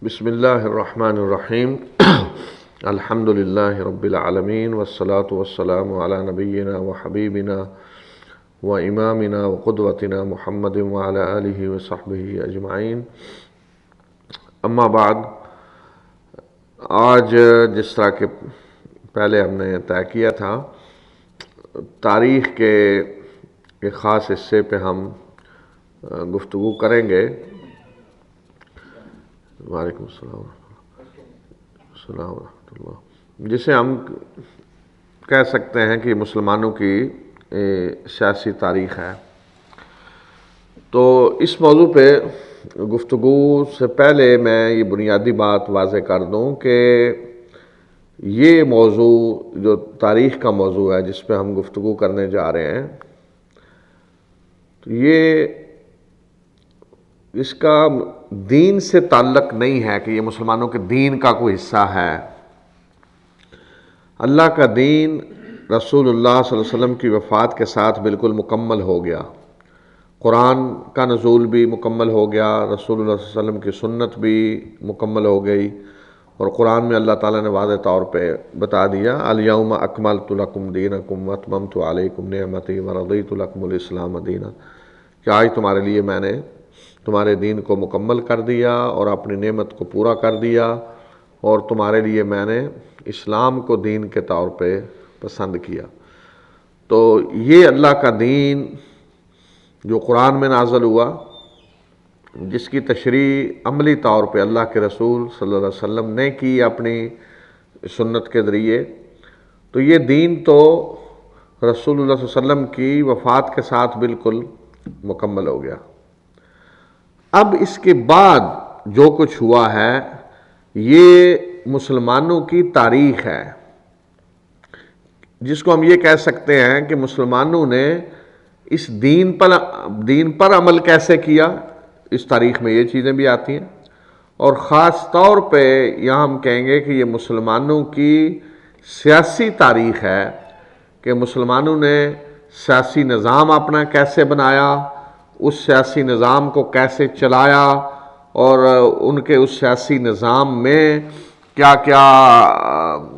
بسم اللہ الرحمن الرحیم الحمد للہ رب العالمین والصلاة والسلام علی نبینا و حبیبنا و امامنا و قدوتنا محمد وعلی آلہ و صحبہ اجمعین. اما بعد، آج جس طرح کہ پہلے ہم نے طے کیا تھا، تاریخ کے ایک خاص حصے پہ ہم گفتگو کریں گے. وعلیکم السلام ورحمۃ اللہ. جسے ہم کہہ سکتے ہیں کہ مسلمانوں کی سیاسی تاریخ ہے. تو اس موضوع پہ گفتگو سے پہلے میں یہ بنیادی بات واضح کر دوں کہ یہ موضوع جو تاریخ کا موضوع ہے جس پہ ہم گفتگو کرنے جا رہے ہیں، تو یہ اس کا دین سے تعلق نہیں ہے کہ یہ مسلمانوں کے دین کا کوئی حصہ ہے. اللہ کا دین رسول اللہ صلی اللہ علیہ وسلم کی وفات کے ساتھ بالکل مکمل ہو گیا. قرآن کا نزول بھی مکمل ہو گیا، رسول اللہ صلی اللہ علیہ وسلم کی سنت بھی مکمل ہو گئی، اور قرآن میں اللہ تعالیٰ نے واضح طور پہ بتا دیا الیوم اکملت لکم دینکم واتممت علیکم نعمتی ورضیت لکم الاسلام دینا، کہ آج تمہارے لیے میں نے تمہارے دین کو مکمل کر دیا اور اپنی نعمت کو پورا کر دیا، اور تمہارے لیے میں نے اسلام کو دین کے طور پہ پسند کیا. تو یہ اللہ کا دین جو قرآن میں نازل ہوا، جس کی تشریح عملی طور پہ اللہ کے رسول صلی اللہ علیہ وسلم نے کی اپنی سنت کے ذریعے، تو یہ دین تو رسول اللہ صلی اللہ علیہ وسلم کی وفات کے ساتھ بالکل مکمل ہو گیا. اب اس کے بعد جو کچھ ہوا ہے یہ مسلمانوں کی تاریخ ہے، جس کو ہم یہ کہہ سکتے ہیں کہ مسلمانوں نے اس دین پر عمل کیسے کیا. اس تاریخ میں یہ چیزیں بھی آتی ہیں، اور خاص طور پہ یہاں ہم کہیں گے کہ یہ مسلمانوں کی سیاسی تاریخ ہے کہ مسلمانوں نے سیاسی نظام اپنا کیسے بنایا، اس سیاسی نظام کو کیسے چلایا، اور ان کے اس سیاسی نظام میں کیا کیا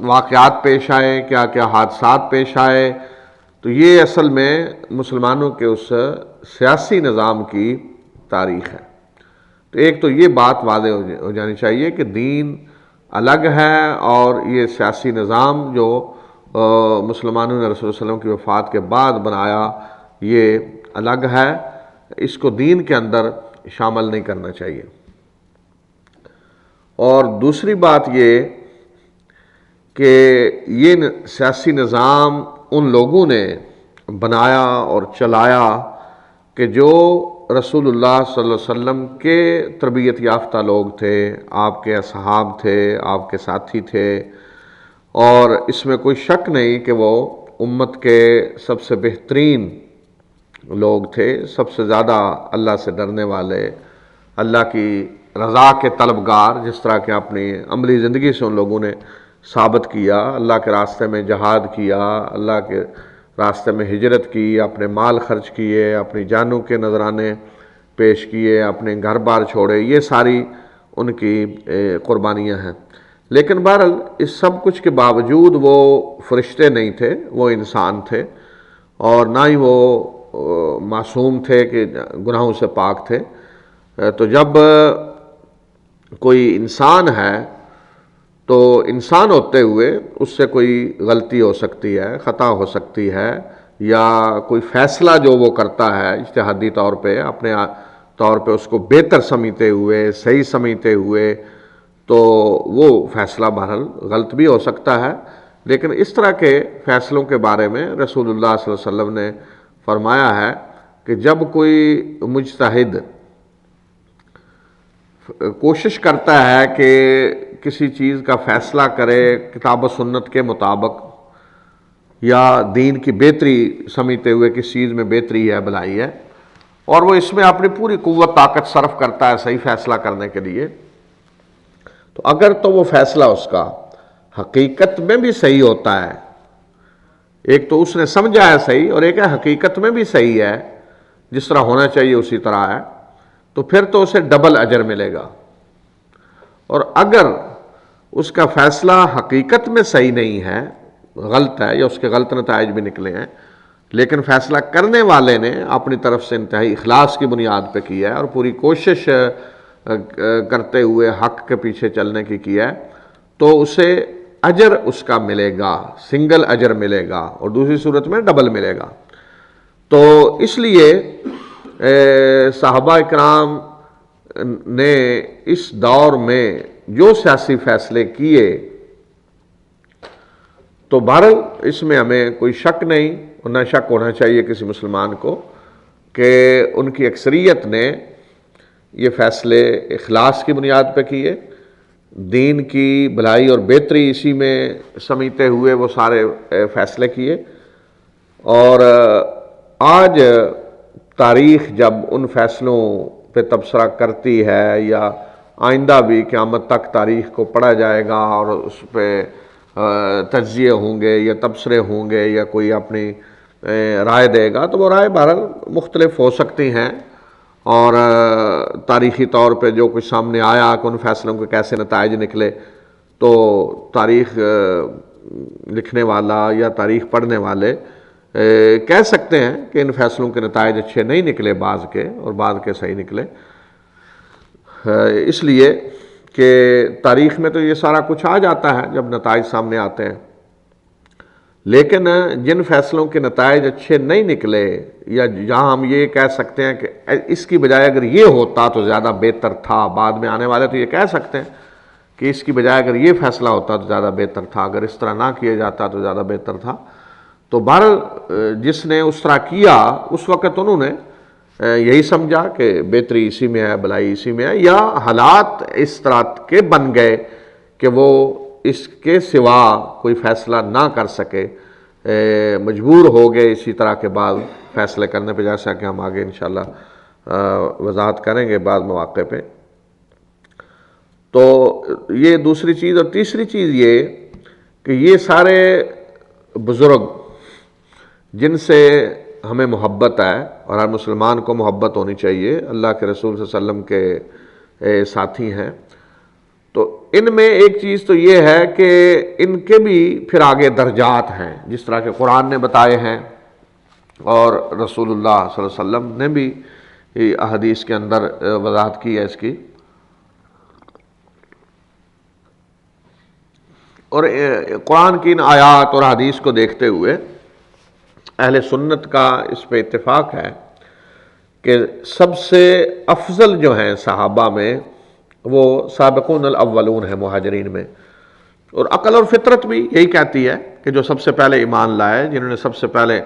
واقعات پیش آئے، کیا کیا حادثات پیش آئے. تو یہ اصل میں مسلمانوں کے اس سیاسی نظام کی تاریخ ہے. تو ایک تو یہ بات واضح ہو جانی چاہیے کہ دین الگ ہے، اور یہ سیاسی نظام جو مسلمانوں نے رسول اللہ علیہ وسلم کی وفات کے بعد بنایا یہ الگ ہے، اس کو دین کے اندر شامل نہیں کرنا چاہیے. اور دوسری بات یہ کہ یہ سیاسی نظام ان لوگوں نے بنایا اور چلایا کہ جو رسول اللہ صلی اللہ علیہ وسلم کے تربیت یافتہ لوگ تھے، آپ کے اصحاب تھے، آپ کے ساتھی تھے، اور اس میں کوئی شک نہیں کہ وہ امت کے سب سے بہترین لوگ تھے، سب سے زیادہ اللہ سے ڈرنے والے، اللہ کی رضا کے طلبگار، جس طرح کہ اپنی عملی زندگی سے ان لوگوں نے ثابت کیا. اللہ کے راستے میں جہاد کیا، اللہ کے راستے میں ہجرت کی، اپنے مال خرچ کیے، اپنی جانوں کے نذرانے پیش کیے، اپنے گھر بار چھوڑے، یہ ساری ان کی قربانیاں ہیں. لیکن بہرحال اس سب کچھ کے باوجود وہ فرشتے نہیں تھے، وہ انسان تھے، اور نہ ہی وہ معصوم تھے کہ گناہوں سے پاک تھے. تو جب کوئی انسان ہے تو انسان ہوتے ہوئے اس سے کوئی غلطی ہو سکتی ہے، خطا ہو سکتی ہے، یا کوئی فیصلہ جو وہ کرتا ہے اجتہادی طور پہ اپنے طور پہ اس کو بہتر سمجھتے ہوئے، صحیح سمجھتے ہوئے، تو وہ فیصلہ بہرحال غلط بھی ہو سکتا ہے. لیکن اس طرح کے فیصلوں کے بارے میں رسول اللہ صلی اللہ علیہ وسلم نے فرمایا ہے کہ جب کوئی مجتہد کوشش کرتا ہے کہ کسی چیز کا فیصلہ کرے کتاب و سنت کے مطابق، یا دین کی بہتری سمجھتے ہوئے کس چیز میں بہتری ہے، بھلائی ہے، اور وہ اس میں اپنی پوری قوت طاقت صرف کرتا ہے صحیح فیصلہ کرنے کے لیے، تو اگر تو وہ فیصلہ اس کا حقیقت میں بھی صحیح ہوتا ہے، ایک تو اس نے سمجھا ہے صحیح، اور ایک ہے حقیقت میں بھی صحیح ہے، جس طرح ہونا چاہیے اسی طرح ہے، تو پھر تو اسے ڈبل اجر ملے گا. اور اگر اس کا فیصلہ حقیقت میں صحیح نہیں ہے، غلط ہے، یا اس کے غلط نتائج بھی نکلے ہیں، لیکن فیصلہ کرنے والے نے اپنی طرف سے انتہائی اخلاص کی بنیاد پہ کیا ہے اور پوری کوشش کرتے ہوئے حق کے پیچھے چلنے کی کیا ہے، تو اسے اجر اس کا ملے گا، سنگل اجر ملے گا، اور دوسری صورت میں ڈبل ملے گا۔ تو اس لیے صحابہ اکرام نے اس دور میں جو سیاسی فیصلے کیے، تو بہرحال اس میں ہمیں کوئی شک نہیں، اور نہ شک ہونا چاہیے کسی مسلمان کو، کہ ان کی اکثریت نے یہ فیصلے اخلاص کی بنیاد پہ کیے، دین کی بھلائی اور بہتری اسی میں سمجھتے ہوئے وہ سارے فیصلے کیے۔ اور آج تاریخ جب ان فیصلوں پہ تبصرہ کرتی ہے، یا آئندہ بھی قیامت تک تاریخ کو پڑھا جائے گا اور اس پہ تجزیے ہوں گے یا تبصرے ہوں گے یا کوئی اپنی رائے دے گا، تو وہ رائے بہرحال مختلف ہو سکتی ہیں، اور تاریخی طور پہ جو کچھ سامنے آیا کہ ان فیصلوں کے کیسے نتائج نکلے، تو تاریخ لکھنے والا یا تاریخ پڑھنے والے کہہ سکتے ہیں کہ ان فیصلوں کے نتائج اچھے نہیں نکلے بعض کے، اور بعض کے صحیح نکلے، اس لیے کہ تاریخ میں تو یہ سارا کچھ آ جاتا ہے جب نتائج سامنے آتے ہیں۔ لیکن جن فیصلوں کے نتائج اچھے نہیں نکلے، یا جہاں ہم یہ کہہ سکتے ہیں کہ اس کی بجائے اگر یہ ہوتا تو زیادہ بہتر تھا، بعد میں آنے والے تو یہ کہہ سکتے ہیں کہ اس کی بجائے اگر یہ فیصلہ ہوتا تو زیادہ بہتر تھا، اگر اس طرح نہ کیا جاتا تو زیادہ بہتر تھا۔ تو بہرحال جس نے اس طرح کیا، اس وقت انہوں نے یہی سمجھا کہ بہتری اسی میں ہے، بھلائی اسی میں ہے، یا حالات اس طرح کے بن گئے کہ وہ اس کے سوا کوئی فیصلہ نہ کر سکے، مجبور ہو گئے اسی طرح کے بعد فیصلے کرنے پہ، جیسا کہ ہم آگے انشاءاللہ وضاحت کریں گے بعض مواقع پہ۔ تو یہ دوسری چیز، اور تیسری چیز یہ کہ یہ سارے بزرگ جن سے ہمیں محبت ہے، اور ہر مسلمان کو محبت ہونی چاہیے، اللہ کے رسول صلی اللہ علیہ وسلم کے ساتھی ہیں، تو ان میں ایک چیز تو یہ ہے کہ ان کے بھی پھر آگے درجات ہیں، جس طرح کہ قرآن نے بتائے ہیں، اور رسول اللہ صلی اللہ علیہ وسلم نے بھی احادیث کے اندر وضاحت کی ہے اس کی۔ اور قرآن کی ان آیات اور حدیث کو دیکھتے ہوئے اہل سنت کا اس پہ اتفاق ہے کہ سب سے افضل جو ہیں صحابہ میں، وہ سابقون الاولون ہیں مہاجرین میں، اور عقل اور فطرت بھی یہی کہتی ہے کہ جو سب سے پہلے ایمان لائے، جنہوں نے سب سے پہلے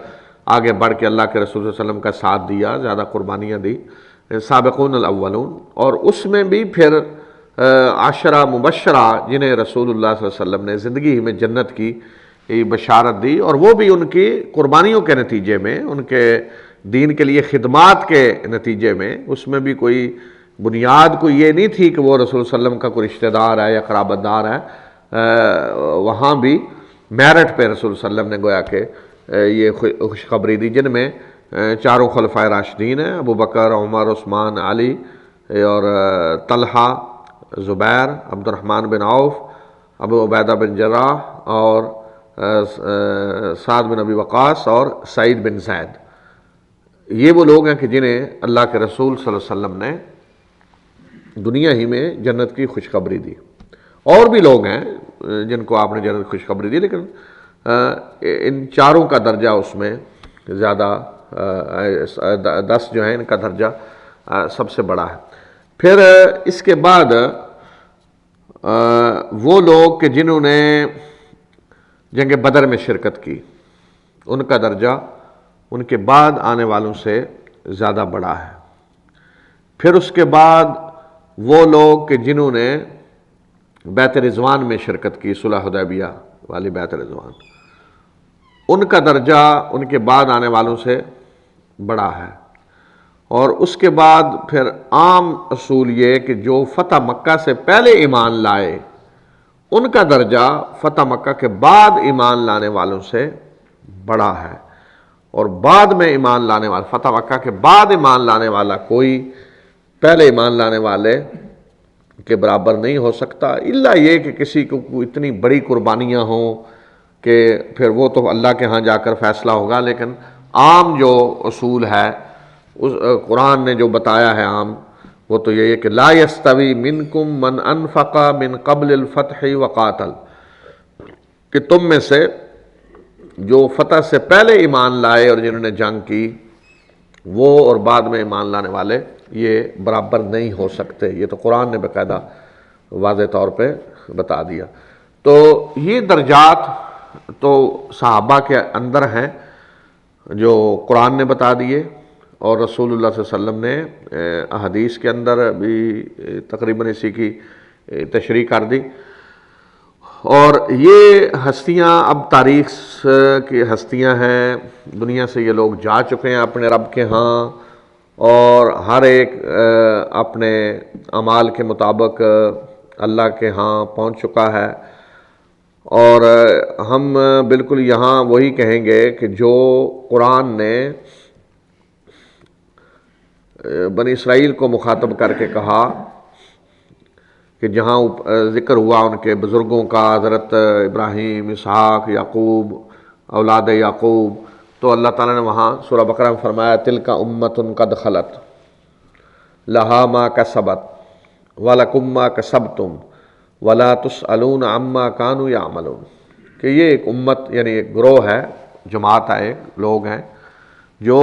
آگے بڑھ کے اللہ کے رسول صلی اللہ علیہ وسلم کا ساتھ دیا، زیادہ قربانیاں دی، سابقون الاولون، اور اس میں بھی پھر عشرہ مبشرہ جنہیں رسول اللہ صلی اللہ علیہ وسلم نے زندگی میں جنت کی بشارت دی، اور وہ بھی ان کی قربانیوں کے نتیجے میں، ان کے دین کے لیے خدمات کے نتیجے میں، اس میں بھی کوئی بنیاد کوئی یہ نہیں تھی کہ وہ رسول صلی اللہ علیہ وسلم کا کوئی رشتہ دار ہے یا قرابت دار ہے، وہاں بھی میرٹ پہ رسول صلی اللہ علیہ وسلم نے گویا کہ یہ خوشخبری دی، جن میں چاروں خلفائے راشدین ہیں، ابو بکر، عمر، عثمان، علی، اور طلحہ، زبیر، عبد الرحمن بن عوف، ابو عبیدہ بن جراح، اور سعد بن ابی وقاص، اور سعید بن زید۔ یہ وہ لوگ ہیں کہ جنہیں اللہ کے رسول صلی اللہ علیہ وسلم نے دنیا ہی میں جنت کی خوشخبری دی۔ اور بھی لوگ ہیں جن کو آپ نے جنت کی خوشخبری دی، لیکن ان چاروں کا درجہ اس میں زیادہ، 10 جو ہیں ان کا درجہ سب سے بڑا ہے۔ پھر اس کے بعد وہ لوگ کہ جنہوں نے جنگ بدر میں شرکت کی، ان کا درجہ ان کے بعد آنے والوں سے زیادہ بڑا ہے۔ پھر اس کے بعد وہ لوگ کہ جنہوں نے بیعت رضوان میں شرکت کی، صلح حدیبیہ والی بیعت رضوان، ان کا درجہ ان کے بعد آنے والوں سے بڑا ہے۔ اور اس کے بعد پھر عام اصول یہ کہ جو فتح مکہ سے پہلے ایمان لائے، ان کا درجہ فتح مکہ کے بعد ایمان لانے والوں سے بڑا ہے، اور بعد میں ایمان لانے والا، فتح مکہ کے بعد ایمان لانے والا کوئی پہلے ایمان لانے والے کے برابر نہیں ہو سکتا، الا یہ کہ کسی کو اتنی بڑی قربانیاں ہوں کہ پھر وہ تو اللہ کے ہاں جا کر فیصلہ ہوگا، لیکن عام جو اصول ہے اس قرآن نے جو بتایا ہے عام، وہ تو یہ ہے کہ لا یستوی منکم من انفق من قبل الفتح وقاتل، کہ تم میں سے جو فتح سے پہلے ایمان لائے اور جنہوں نے جنگ کی، وہ اور بعد میں ایمان لانے والے یہ برابر نہیں ہو سکتے۔ یہ تو قرآن نے باقاعدہ واضح طور پہ بتا دیا۔ تو یہ درجات تو صحابہ کے اندر ہیں جو قرآن نے بتا دیے، اور رسول اللہ صلی اللہ علیہ وسلم نے احادیث کے اندر بھی تقریباً اسی کی تشریح کر دی۔ اور یہ ہستیاں اب تاریخ کی ہستیاں ہیں، دنیا سے یہ لوگ جا چکے ہیں اپنے رب کے ہاں، اور ہر ایک اپنے اعمال کے مطابق اللہ کے ہاں پہنچ چکا ہے۔ اور ہم بالکل یہاں وہی کہیں گے کہ جو قرآن نے بنی اسرائیل کو مخاطب کر کے کہا کہ جہاں ذکر ہوا ان کے بزرگوں کا، حضرت ابراہیم، اسحاق، یعقوب، اولاد یعقوب، تو اللہ تعالیٰ نے وہاں سورہ بقرہ میں فرمایا تلک امۃ قد خلت لہا ما کسبت ولکم ما کسبتم ولا تسألون عما کانوا یعملون، کہ یہ ایک امت یعنی ایک گروہ ہے، جماعت ہے، ایک لوگ ہیں جو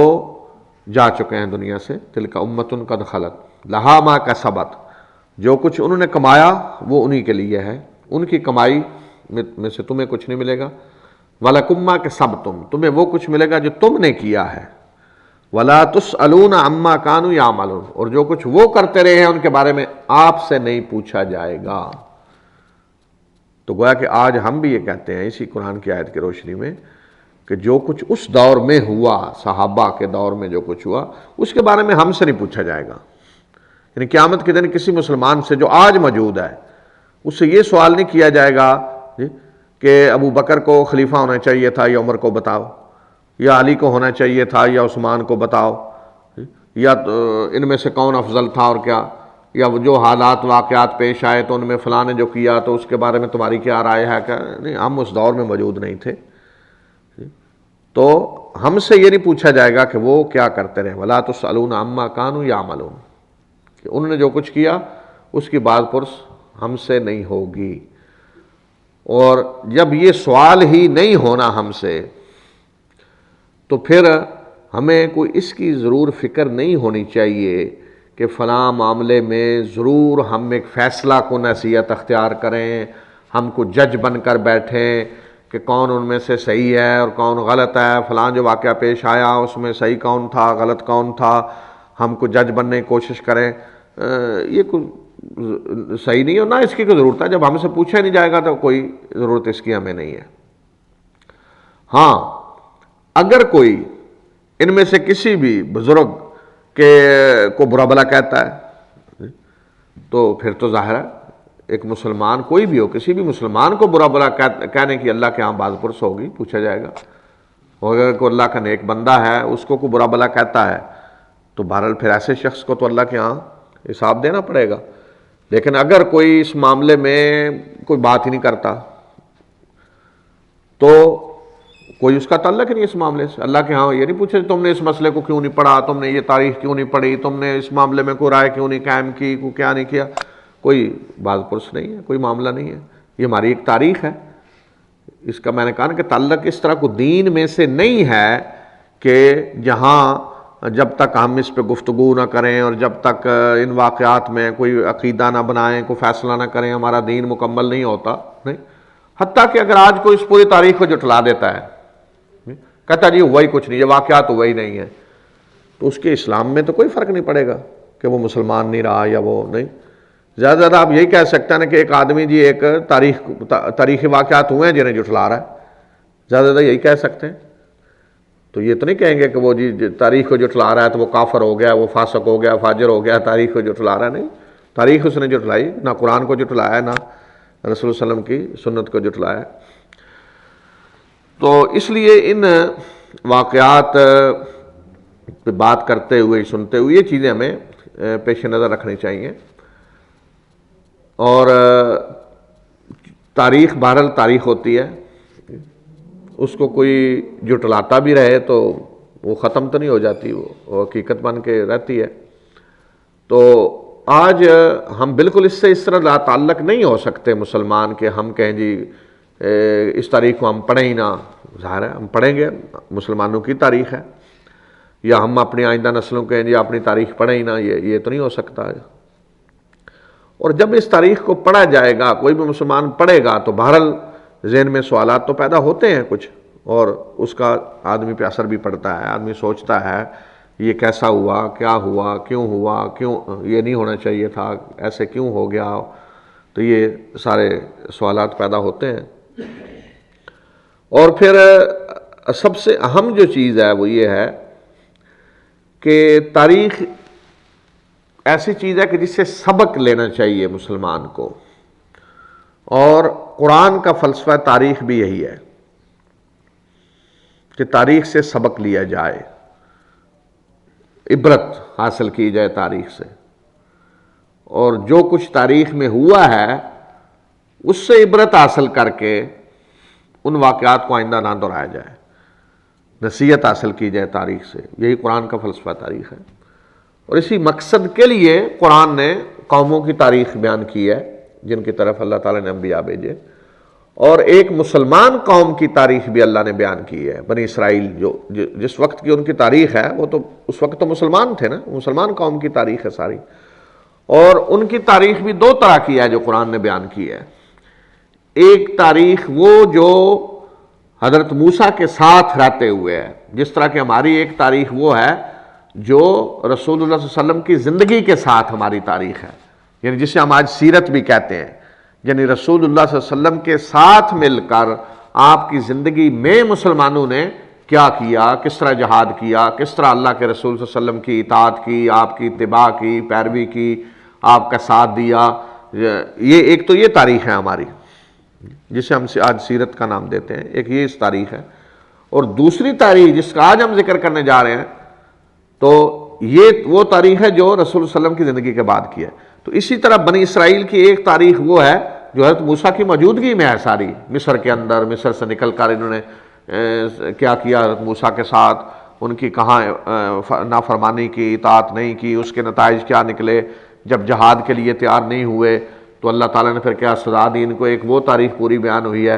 جا چکے ہیں دنیا سے، تلک امۃ قد خلت لہا ما کسبت، جو کچھ انہوں نے کمایا وہ انہی کے لیے ہے، ان کی کمائی میں سے تمہیں کچھ نہیں ملے گا، وَلَكُمْ مَا كَسَبْتُمْ، تمہیں وہ کچھ ملے گا جو تم نے کیا ہے، وَلَا تُسْأَلُونَ عَمَّا كَانُوا يَعْمَلُونَ، اور جو کچھ وہ کرتے رہے ہیں ان کے بارے میں آپ سے نہیں پوچھا جائے گا۔ تو گویا کہ آج ہم بھی یہ کہتے ہیں اسی قرآن کی آیت کی روشنی میں کہ جو کچھ اس دور میں ہوا، صحابہ کے دور میں جو کچھ ہوا، اس کے بارے میں ہم سے نہیں پوچھا جائے گا۔ یعنی قیامت کے دن کسی مسلمان سے جو آج موجود ہے اس سے یہ سوال نہیں کیا جائے گا کہ ابو بکر کو خلیفہ ہونا چاہیے تھا یا عمر کو بتاؤ، یا علی کو ہونا چاہیے تھا یا عثمان کو بتاؤ، یا ان میں سے کون افضل تھا اور کیا، یا جو حالات واقعات پیش آئے تو ان میں فلاں نے جو کیا تو اس کے بارے میں تمہاری کیا رائے ہے، کہ نہیں، ہم اس دور میں موجود نہیں تھے، تو ہم سے یہ نہیں پوچھا جائے گا کہ وہ کیا کرتے رہے، وَلَا تُسْأَلُونَ عَمَّا كَانُوا يَعْمَلُونَ، کہ انہوں نے جو کچھ کیا اس کی بات پرس ہم سے نہیں ہوگی۔ اور جب یہ سوال ہی نہیں ہونا ہم سے، تو پھر ہمیں کوئی اس کی ضرور فکر نہیں ہونی چاہیے کہ فلاں معاملے میں ضرور ہم ایک فیصلہ کن حیثیت اختیار کریں، ہم کو جج بن کر بیٹھیں کہ کون ان میں سے صحیح ہے اور کون غلط ہے، فلاں جو واقعہ پیش آیا اس میں صحیح کون تھا، غلط کون تھا، ہم کو جج بننے کی کوشش کریں، یہ کوئی صحیح نہیں ہے، اور نہ اس کی کوئی ضرورت ہے۔ جب ہم سے پوچھا نہیں جائے گا تو کوئی ضرورت اس کی ہمیں نہیں ہے۔ ہاں، اگر کوئی ان میں سے کسی بھی بزرگ کو برا بھلا کہتا ہے تو پھر تو ظاہر ہے ایک مسلمان کوئی بھی ہو، کسی بھی مسلمان کو برا بھلا کہنے کی اللہ کے ہاں باز پرس ہوگی، پوچھا جائے گا۔ اور اگر کوئی اللہ کا نیک بندہ ہے اس کو کوئی برا بھلا کہتا ہے تو بہرحال پھر ایسے شخص کو تو اللہ کے ہاں حساب دینا پڑے گا۔ لیکن اگر کوئی اس معاملے میں کوئی بات ہی نہیں کرتا تو کوئی اس کا تعلق نہیں اس معاملے سے، اللہ کے ہاں یہ نہیں پوچھے تم نے اس مسئلے کو کیوں نہیں پڑھا، تم نے یہ تاریخ کیوں نہیں پڑھی، تم نے اس معاملے میں کوئی رائے کیوں نہیں قائم کی، کوئی کیا نہیں کیا، کوئی باز پرس نہیں ہے، کوئی معاملہ نہیں ہے۔ یہ ہماری ایک تاریخ ہے، اس کا میں نے کہا کہ تعلق اس طرح کو دین میں سے نہیں ہے کہ جہاں جب تک ہم اس پہ گفتگو نہ کریں اور جب تک ان واقعات میں کوئی عقیدہ نہ بنائیں، کوئی فیصلہ نہ کریں، ہمارا دین مکمل نہیں ہوتا، نہیں۔ حتیٰ کہ اگر آج کوئی اس پوری تاریخ کو جھٹلا دیتا ہے، کہتا جی وہی کچھ نہیں، یہ واقعات وہی نہیں ہے، تو اس کے اسلام میں تو کوئی فرق نہیں پڑے گا کہ وہ مسلمان نہیں رہا یا وہ نہیں۔ زیادہ سے زیادہ آپ یہی کہہ سکتے ہیں کہ ایک آدمی جی ایک تاریخی واقعات ہوئے ہیں جنہیں جھٹلا رہا ہے، زیادہ سے زیادہ یہی کہہ سکتے ہیں۔ تو یہ تو نہیں کہیں گے کہ وہ جی تاریخ کو جھٹلا رہا ہے تو وہ کافر ہو گیا، وہ فاسق ہو گیا، فاجر ہو گیا، تاریخ کو جھٹلا رہا ہے، نہیں۔ تاریخ اس نے جھٹلائی، نہ قرآن کو جھٹلایا، نہ رسول اللہ علیہ وسلم کی سنت کو جھٹلایا۔ تو اس لیے ان واقعات پہ بات کرتے ہوئے، سنتے ہوئے، یہ چیزیں ہمیں پیش نظر رکھنی چاہیے۔ اور تاریخ بہرحال تاریخ ہوتی ہے، اس کو کوئی جھٹلاتا بھی رہے تو وہ ختم تو نہیں ہو جاتی، وہ حقیقت بن کے رہتی ہے۔ تو آج ہم بالکل اس سے اس طرح لا تعلق نہیں ہو سکتے مسلمان کہ ہم کہیں جی اس تاریخ کو ہم پڑھیں ہی نہ۔ ظاہر ہے ہم پڑھیں گے، مسلمانوں کی تاریخ ہے، یا ہم اپنی آئندہ نسلوں کہیں جی اپنی تاریخ پڑھیں ہی نہ، یہ تو نہیں ہو سکتا ہے۔ اور جب اس تاریخ کو پڑھا جائے گا، کوئی بھی مسلمان پڑھے گا، تو بہرحال ذہن میں سوالات تو پیدا ہوتے ہیں کچھ، اور اس کا آدمی پہ اثر بھی پڑتا ہے، آدمی سوچتا ہے یہ کیسا ہوا، کیا ہوا، کیوں یہ نہیں ہونا چاہیے تھا، ایسے کیوں ہو گیا، تو یہ سارے سوالات پیدا ہوتے ہیں۔ اور پھر سب سے اہم جو چیز ہے وہ یہ ہے کہ تاریخ ایسی چیز ہے کہ جس سے سبق لینا چاہیے مسلمان کو، اور قرآن کا فلسفہ تاریخ بھی یہی ہے کہ تاریخ سے سبق لیا جائے، عبرت حاصل کی جائے تاریخ سے، اور جو کچھ تاریخ میں ہوا ہے اس سے عبرت حاصل کر کے ان واقعات کو آئندہ نہ دہرایا جائے، نصیحت حاصل کی جائے تاریخ سے۔ یہی قرآن کا فلسفہ تاریخ ہے، اور اسی مقصد کے لیے قرآن نے قوموں کی تاریخ بیان کی ہے جن کی طرف اللہ تعالیٰ نے انبیاء بھیجے، اور ایک مسلمان قوم کی تاریخ بھی اللہ نے بیان کی ہے، بنی اسرائیل جس وقت کی ان کی تاریخ ہے، وہ تو اس وقت تو مسلمان تھے نا، مسلمان قوم کی تاریخ ہے ساری، اور ان کی تاریخ بھی دو طرح کی ہے جو قرآن نے بیان کی ہے۔ ایک تاریخ وہ جو حضرت موسیٰ کے ساتھ رہتے ہوئے ہے، جس طرح کہ ہماری ایک تاریخ وہ ہے جو رسول اللہ صلی اللہ علیہ وسلم کی زندگی کے ساتھ ہماری تاریخ ہے، یعنی جسے ہم آج سیرت بھی کہتے ہیں، یعنی رسول اللہ صلی اللہ علیہ وسلم کے ساتھ مل کر آپ کی زندگی میں مسلمانوں نے کیا کیا، کس طرح جہاد کیا، کس طرح اللہ کے رسول صلی اللہ علیہ وسلم کی اطاعت کی، آپ کی اتباع کی، پیروی کی، آپ کا ساتھ دیا۔ یہ ایک تو یہ تاریخ ہے ہماری جسے ہم آج سیرت کا نام دیتے ہیں، ایک یہ اس تاریخ ہے۔ اور دوسری تاریخ جس کا آج ہم ذکر کرنے جا رہے ہیں، تو یہ وہ تاریخ ہے جو رسول صلی اللہ علیہ وسلم کی زندگی کے بعد کی ہے۔ تو اسی طرح بنی اسرائیل کی ایک تاریخ وہ ہے جو حضرت موسیٰ کی موجودگی میں ہے ساری، مصر کے اندر، مصر سے نکل کر انہوں نے کیا کیا حضرت موسیٰ کے ساتھ، ان کی کہاں نافرمانی کی، اطاعت نہیں کی، اس کے نتائج کیا نکلے، جب جہاد کے لیے تیار نہیں ہوئے تو اللہ تعالیٰ نے پھر کیا سزا دی ان کو، ایک وہ تاریخ پوری بیان ہوئی ہے،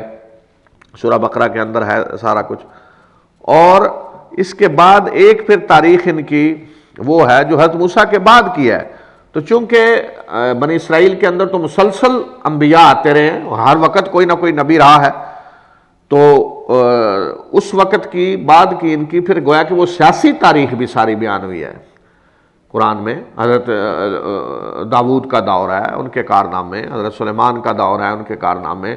سورہ بقرہ کے اندر ہے سارا کچھ۔ اور اس کے بعد ایک پھر تاریخ ان کی وہ ہے جو حضرت موسیٰ کے بعد کی ہے۔ تو چونکہ بنی اسرائیل کے اندر تو مسلسل انبیاء آتے رہے ہیں، اور ہر وقت کوئی نہ کوئی نبی رہا ہے، تو اس وقت کی بعد کی ان کی پھر گویا کہ وہ سیاسی تاریخ بھی ساری بیان ہوئی ہے قرآن میں۔ حضرت داؤد کا دور ہے، ان کے کارنامے، حضرت سلیمان کا دور ہے، ان کے کارنامے،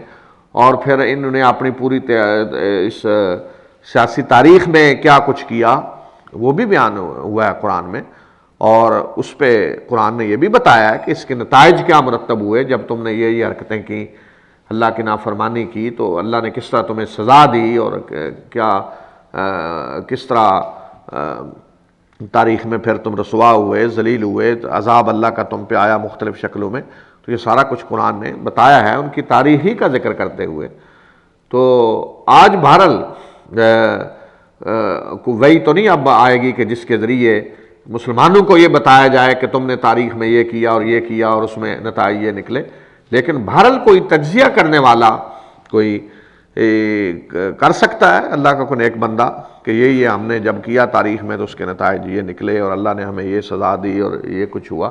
اور پھر انہوں نے اپنی پوری اس سیاسی تاریخ میں کیا کچھ کیا وہ بھی بیان ہوا ہے قرآن میں۔ اور اس پہ قرآن نے یہ بھی بتایا ہے کہ اس کے نتائج کیا مرتب ہوئے جب تم نے یہ حرکتیں کی، اللہ کی نافرمانی کی، تو اللہ نے کس طرح تمہیں سزا دی، اور کیا کس طرح تاریخ میں پھر تم رسوا ہوئے، ذلیل ہوئے، عذاب اللہ کا تم پہ آیا مختلف شکلوں میں۔ تو یہ سارا کچھ قرآن نے بتایا ہے ان کی تاریخ ہی کا ذکر کرتے ہوئے۔ تو آج بہرحال وہی تو نہیں اب آئے گی کہ جس کے ذریعے مسلمانوں کو یہ بتایا جائے کہ تم نے تاریخ میں یہ کیا اور یہ کیا اور اس میں نتائج یہ نکلے، لیکن بہرحال کوئی تجزیہ کرنے والا کوئی کر سکتا ہے، اللہ کا کوئی نیک بندہ، کہ یہ ہم نے جب کیا تاریخ میں تو اس کے نتائج یہ نکلے، اور اللہ نے ہمیں یہ سزا دی اور یہ کچھ ہوا۔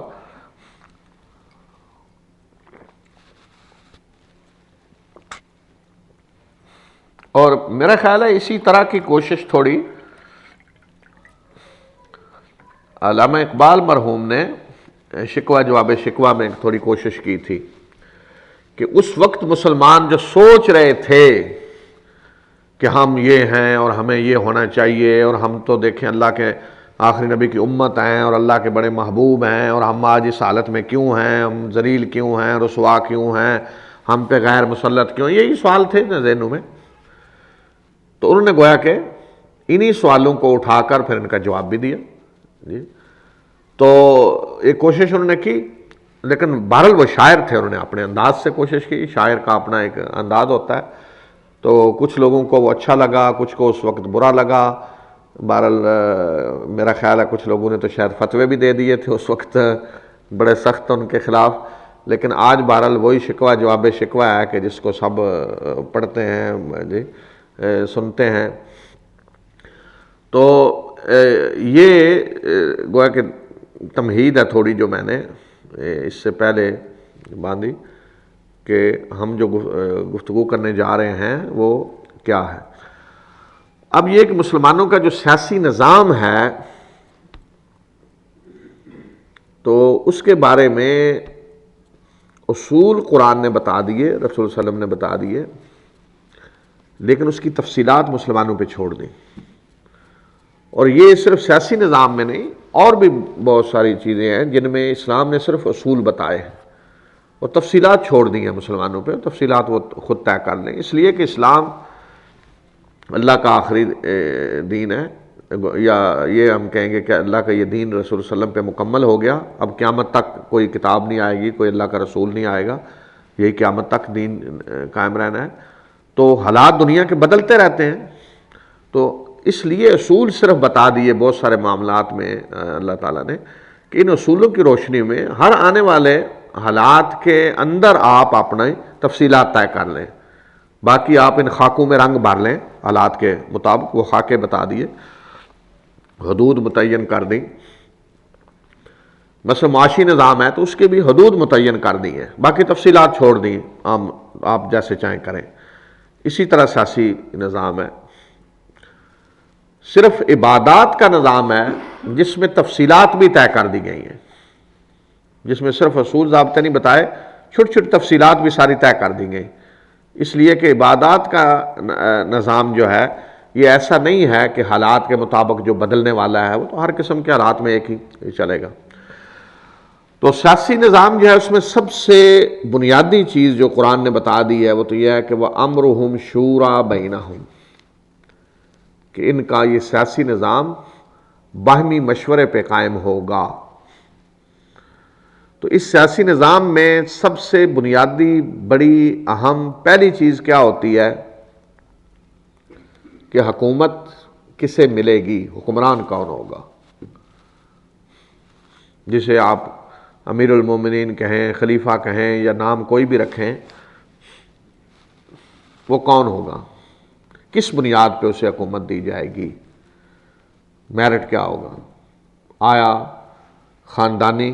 اور میرا خیال ہے اسی طرح کی کوشش تھوڑی علامہ اقبال مرحوم نے شکوہ جواب شکوہ میں تھوڑی کوشش کی تھی کہ اس وقت مسلمان جو سوچ رہے تھے کہ ہم یہ ہیں اور ہمیں یہ ہونا چاہیے، اور ہم تو دیکھیں اللہ کے آخری نبی کی امت ہیں اور اللہ کے بڑے محبوب ہیں، اور ہم آج اس حالت میں کیوں ہیں، ہم ذلیل کیوں ہیں، رسوا کیوں ہیں، ہم پہ غیر مسلط کیوں، یہی سوال تھے نا ذہنوں میں۔ تو انہوں نے گویا کہ انہی سوالوں کو اٹھا کر پھر ان کا جواب بھی دیا۔ جی تو ایک کوشش انہوں نے کی لیکن بہرحال وہ شاعر تھے، انہوں نے اپنے انداز سے کوشش کی، شاعر کا اپنا ایک انداز ہوتا ہے، تو کچھ لوگوں کو وہ اچھا لگا، کچھ کو اس وقت برا لگا۔ بہرحال میرا خیال ہے کچھ لوگوں نے تو شاید فتوے بھی دے دیے تھے اس وقت بڑے سخت ان کے خلاف، لیکن آج بہرحال وہی شکوہ جواب شکوہ ہے کہ جس کو سب پڑھتے ہیں جی سنتے ہیں۔ تو یہ گویا کہ تمہید ہے تھوڑی جو میں نے اس سے پہلے باندھی کہ ہم جو گفتگو کرنے جا رہے ہیں وہ کیا ہے۔ اب یہ کہ مسلمانوں کا جو سیاسی نظام ہے تو اس کے بارے میں اصول قرآن نے بتا دیے، رسول صلی اللہ علیہ وسلم نے بتا دیے، لیکن اس کی تفصیلات مسلمانوں پہ چھوڑ دیں۔ اور یہ صرف سیاسی نظام میں نہیں، اور بھی بہت ساری چیزیں ہیں جن میں اسلام نے صرف اصول بتائے ہیں اور تفصیلات چھوڑ دی ہیں مسلمانوں پہ، تفصیلات وہ خود طے کر لیں، اس لیے کہ اسلام اللہ کا آخری دین ہے، یا یہ ہم کہیں گے کہ اللہ کا یہ دین رسول صلی اللہ علیہ وسلم پہ مکمل ہو گیا، اب قیامت تک کوئی کتاب نہیں آئے گی، کوئی اللہ کا رسول نہیں آئے گا، یہی قیامت تک دین قائم رہنا ہے۔ تو حالات دنیا کے بدلتے رہتے ہیں، تو اس لیے اصول صرف بتا دیے بہت سارے معاملات میں اللہ تعالیٰ نے کہ ان اصولوں کی روشنی میں ہر آنے والے حالات کے اندر آپ اپنے تفصیلات طے کر لیں، باقی آپ ان خاکوں میں رنگ بھر لیں حالات کے مطابق، وہ خاکے بتا دیے، حدود متعین کر دیں۔ مثلا معاشی نظام ہے تو اس کے بھی حدود متعین کر دی ہیں، باقی تفصیلات چھوڑ دیں، آپ جیسے چاہیں کریں۔ اسی طرح سیاسی نظام ہے، صرف عبادات کا نظام ہے جس میں تفصیلات بھی طے کر دی گئی ہیں، جس میں صرف اصول ضابطے نہیں بتائے، چھوٹی چھوٹی تفصیلات بھی ساری طے کر دی گئی، اس لیے کہ عبادات کا نظام جو ہے یہ ایسا نہیں ہے کہ حالات کے مطابق جو بدلنے والا ہے، وہ تو ہر قسم کے حالات میں ایک ہی چلے گا۔ تو سیاسی نظام جو ہے اس میں سب سے بنیادی چیز جو قرآن نے بتا دی ہے وہ تو یہ ہے کہ وَأَمْرُهُمْ شُورَىٰ بَيْنَهُمْ، کہ ان کا یہ سیاسی نظام باہمی مشورے پہ قائم ہوگا۔ تو اس سیاسی نظام میں سب سے بنیادی بڑی اہم پہلی چیز کیا ہوتی ہے کہ حکومت کسے ملے گی، حکمران کون ہوگا، جسے آپ امیر المومنین کہیں، خلیفہ کہیں یا نام کوئی بھی رکھیں، وہ کون ہوگا، کس بنیاد پہ اسے حکومت دی جائے گی، میرٹ کیا ہوگا، آیا خاندانی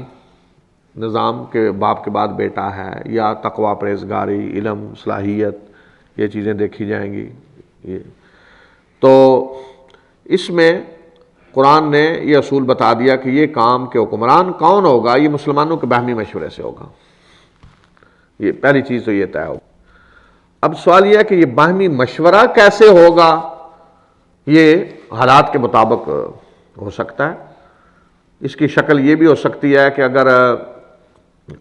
نظام کے باپ کے بعد بیٹا ہے یا تقوی پرہیزگاری، علم، صلاحیت، یہ چیزیں دیکھی جائیں گی۔ تو اس میں قرآن نے یہ اصول بتا دیا کہ یہ کام کہ حکمران کون ہوگا یہ مسلمانوں کے باہمی مشورے سے ہوگا، یہ پہلی چیز تو یہ طے ہوگا۔ اب سوال یہ ہے کہ یہ باہمی مشورہ کیسے ہوگا، یہ حالات کے مطابق ہو سکتا ہے۔ اس کی شکل یہ بھی ہو سکتی ہے کہ اگر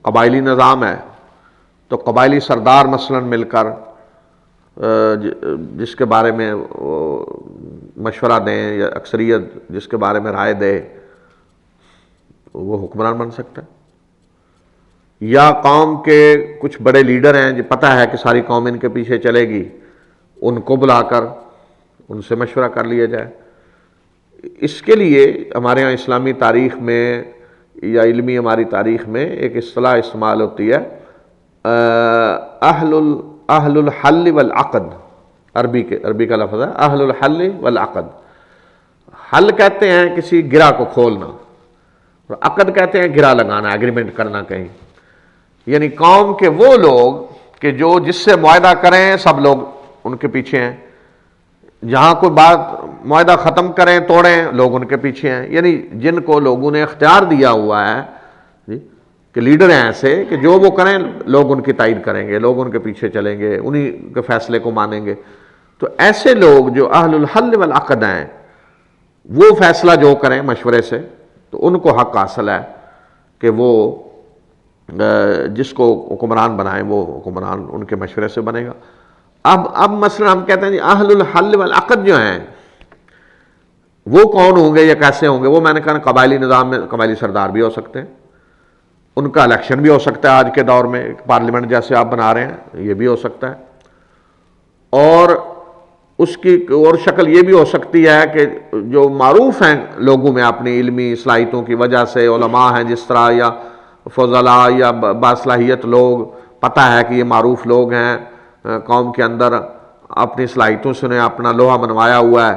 قبائلی نظام ہے تو قبائلی سردار مثلا مل کر جس کے بارے میں مشورہ دیں یا اکثریت جس کے بارے میں رائے دے وہ حکمران بن سکتا ہے، یا قوم کے کچھ بڑے لیڈر ہیں جو پتہ ہے کہ ساری قوم ان کے پیچھے چلے گی، ان کو بلا کر ان سے مشورہ کر لیا جائے۔ اس کے لیے ہمارے ہاں اسلامی تاریخ میں یا علمی ہماری تاریخ میں ایک اصطلاح استعمال ہوتی ہے، اہل الحل والعقد، عربی کا لفظ ہے اہل الحل والعقد۔ حل کہتے ہیں کسی گرہ کو کھولنا، اور عقد کہتے ہیں گرہ لگانا، ایگریمنٹ کرنا کہیں، یعنی قوم کے وہ لوگ کہ جو جس سے معاہدہ کریں سب لوگ ان کے پیچھے ہیں، جہاں کوئی بات معاہدہ ختم کریں توڑیں لوگ ان کے پیچھے ہیں، یعنی جن کو لوگوں نے اختیار دیا ہوا ہے جی کہ لیڈر ہیں ایسے کہ جو وہ کریں لوگ ان کی تائید کریں گے، لوگ ان کے پیچھے چلیں گے، انہی کے فیصلے کو مانیں گے۔ تو ایسے لوگ جو اہل الحل والعقد ہیں وہ فیصلہ جو کریں مشورے سے تو ان کو حق حاصل ہے کہ وہ جس کو حکمران بنائیں وہ حکمران ان کے مشورے سے بنے گا۔ اب مثلا ہم کہتے ہیں جی اہل الحل والعقد جو ہیں وہ کون ہوں گے یا کیسے ہوں گے، وہ میں نے کہا قبائلی نظام میں قبائلی سردار بھی ہو سکتے ہیں، ان کا الیکشن بھی ہو سکتا ہے آج کے دور میں، پارلیمنٹ جیسے آپ بنا رہے ہیں یہ بھی ہو سکتا ہے، اور اس کی اور شکل یہ بھی ہو سکتی ہے کہ جو معروف ہیں لوگوں میں اپنی علمی صلاحیتوں کی وجہ سے، علماء ہیں جس طرح یا فضلاء یا باصلاحیت لوگ، پتہ ہے کہ یہ معروف لوگ ہیں قوم کے اندر، اپنی صلاحیتوں سے انہیں اپنا لوہا منوایا ہوا ہے،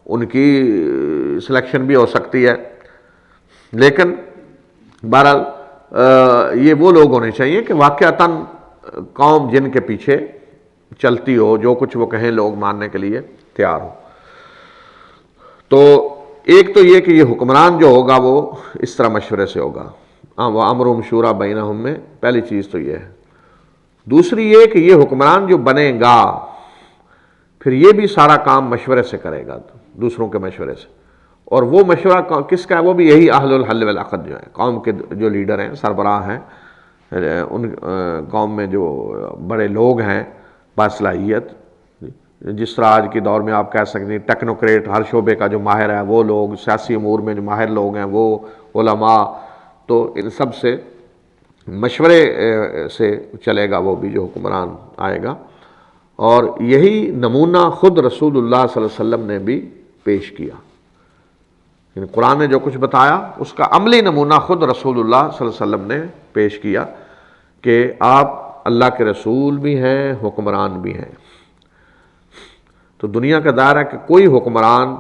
ان کی سلیکشن بھی ہو سکتی ہے۔ لیکن بہرحال یہ وہ لوگ ہونے چاہیے کہ واقعتاً قوم جن کے پیچھے چلتی ہو، جو کچھ وہ کہیں لوگ ماننے کے لیے تیار ہو۔ تو ایک تو یہ کہ یہ حکمران جو ہوگا وہ اس طرح مشورے سے ہوگا، وَأَمْرُهُمْ شُورَىٰ بَيْنَهُمْ میں پہلی چیز تو یہ ہے۔ دوسری یہ کہ یہ حکمران جو بنے گا پھر یہ بھی سارا کام مشورے سے کرے گا، دوسروں کے مشورے سے، اور وہ مشورہ کس کا ہے؟ وہ بھی یہی اہل الحل والعقد جو ہے، قوم کے جو لیڈر ہیں، سربراہ ہیں، ان قوم میں جو بڑے لوگ ہیں باصلاحیت، جس طرح آج کے دور میں آپ کہہ سکتے ہیں ٹیکنوکریٹ، ہر شعبے کا جو ماہر ہے وہ لوگ، سیاسی امور میں جو ماہر لوگ ہیں وہ علماء، تو ان سب سے مشورے سے چلے گا وہ بھی جو حکمران آئے گا۔ اور یہی نمونہ خود رسول اللہ صلی اللہ علیہ وسلم نے بھی پیش کیا، یعنی قرآن نے جو کچھ بتایا اس کا عملی نمونہ خود رسول اللہ صلی اللہ علیہ وسلم نے پیش کیا کہ آپ اللہ کے رسول بھی ہیں، حکمران بھی ہیں۔ تو دنیا کا دائرہ کہ کوئی حکمران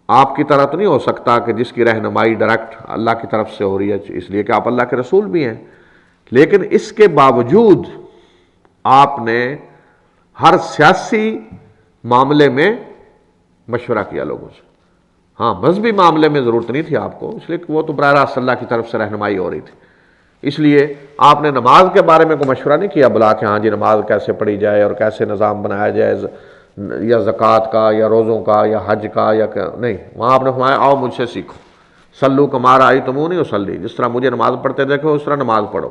آپ کی طرح تو نہیں ہو سکتا کہ جس کی رہنمائی ڈائریکٹ اللہ کی طرف سے ہو رہی ہے، اس لیے کہ آپ اللہ کے رسول بھی ہیں، لیکن اس کے باوجود آپ نے ہر سیاسی معاملے میں مشورہ کیا لوگوں سے۔ ہاں مذہبی معاملے میں ضرورت نہیں تھی آپ کو، اس لیے کہ وہ تو براہ راست اللہ کی طرف سے رہنمائی ہو رہی تھی، اس لیے آپ نے نماز کے بارے میں کوئی مشورہ نہیں کیا بلا کہ ہاں جی نماز کیسے پڑھی جائے اور کیسے نظام بنایا جائے، یا زکوٰۃ کا یا روزوں کا یا حج کا، یا نہیں، وہاں آپ نے فرمایا آؤ مجھ سے سیکھو، صلو کما رأیتمونی اصلی، جس طرح مجھے نماز پڑھتے دیکھو اس طرح نماز پڑھو۔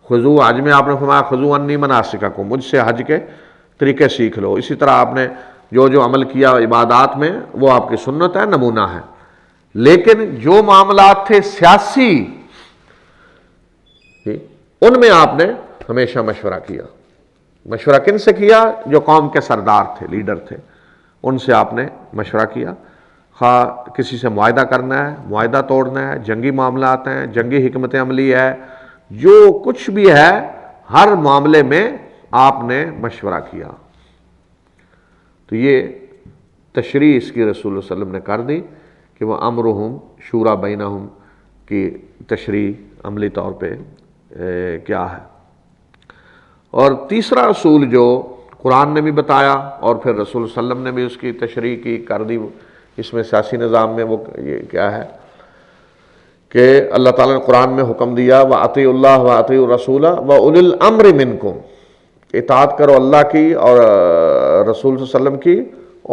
خذو، حج میں آپ نے فرمایا خذو عنی مناسککم، مجھ سے حج کے طریقے سیکھ لو۔ اسی طرح آپ نے جو جو عمل کیا عبادات میں وہ آپ کی سنت ہے، نمونہ ہے۔ لیکن جو معاملات تھے سیاسی، ان میں آپ نے ہمیشہ مشورہ کیا۔ مشورہ کن سے کیا؟ جو قوم کے سردار تھے، لیڈر تھے، ان سے آپ نے مشورہ کیا۔ خواہ کسی سے معاہدہ کرنا ہے، معاہدہ توڑنا ہے، جنگی معاملات ہیں، جنگی حکمت عملی ہے، جو کچھ بھی ہے ہر معاملے میں آپ نے مشورہ کیا۔ تو یہ تشریح اس کی رسول اللہ صلی اللہ علیہ وسلم نے کر دی کہ وہ امرہم شورا بینہم کی تشریح عملی طور پہ کیا ہے۔ اور تیسرا اصول جو قرآن نے بھی بتایا اور پھر رسول صلی اللہ علیہ وسلم نے بھی اس کی تشریح کی کر دی اس میں سیاسی نظام میں، وہ یہ کیا ہے کہ اللہ تعالیٰ نے قرآن میں حکم دیا وَأَطِیعُوا اللَّهَ وَأَطِیعُوا الرَّسُولَ وَأُولِي الْأَمْرِ مِنْکُمْ، اطاعت کرو اللہ کی اور رسول صلی اللہ علیہ وسلم کی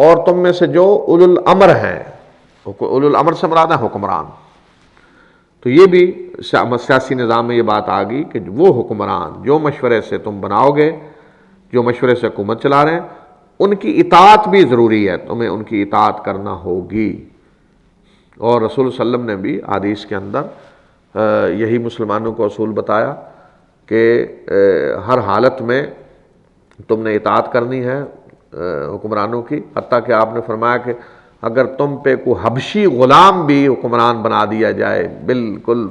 اور تم میں سے جو اولو الامر ہیں، اولو الامر سے مراد ہے حکمران۔ تو یہ بھی سیاسی نظام میں یہ بات آ گئی کہ وہ حکمران جو مشورے سے تم بناؤ گے، جو مشورے سے حکومت چلا رہے ہیں، ان کی اطاعت بھی ضروری ہے، تمہیں ان کی اطاعت کرنا ہوگی۔ اور رسول صلی اللہ علیہ وسلم نے بھی حدیث کے اندر یہی مسلمانوں کو اصول بتایا کہ ہر حالت میں تم نے اطاعت کرنی ہے حکمرانوں کی، حتیٰ کہ آپ نے فرمایا کہ اگر تم پہ کوئی حبشی غلام بھی حکمران بنا دیا جائے، بالکل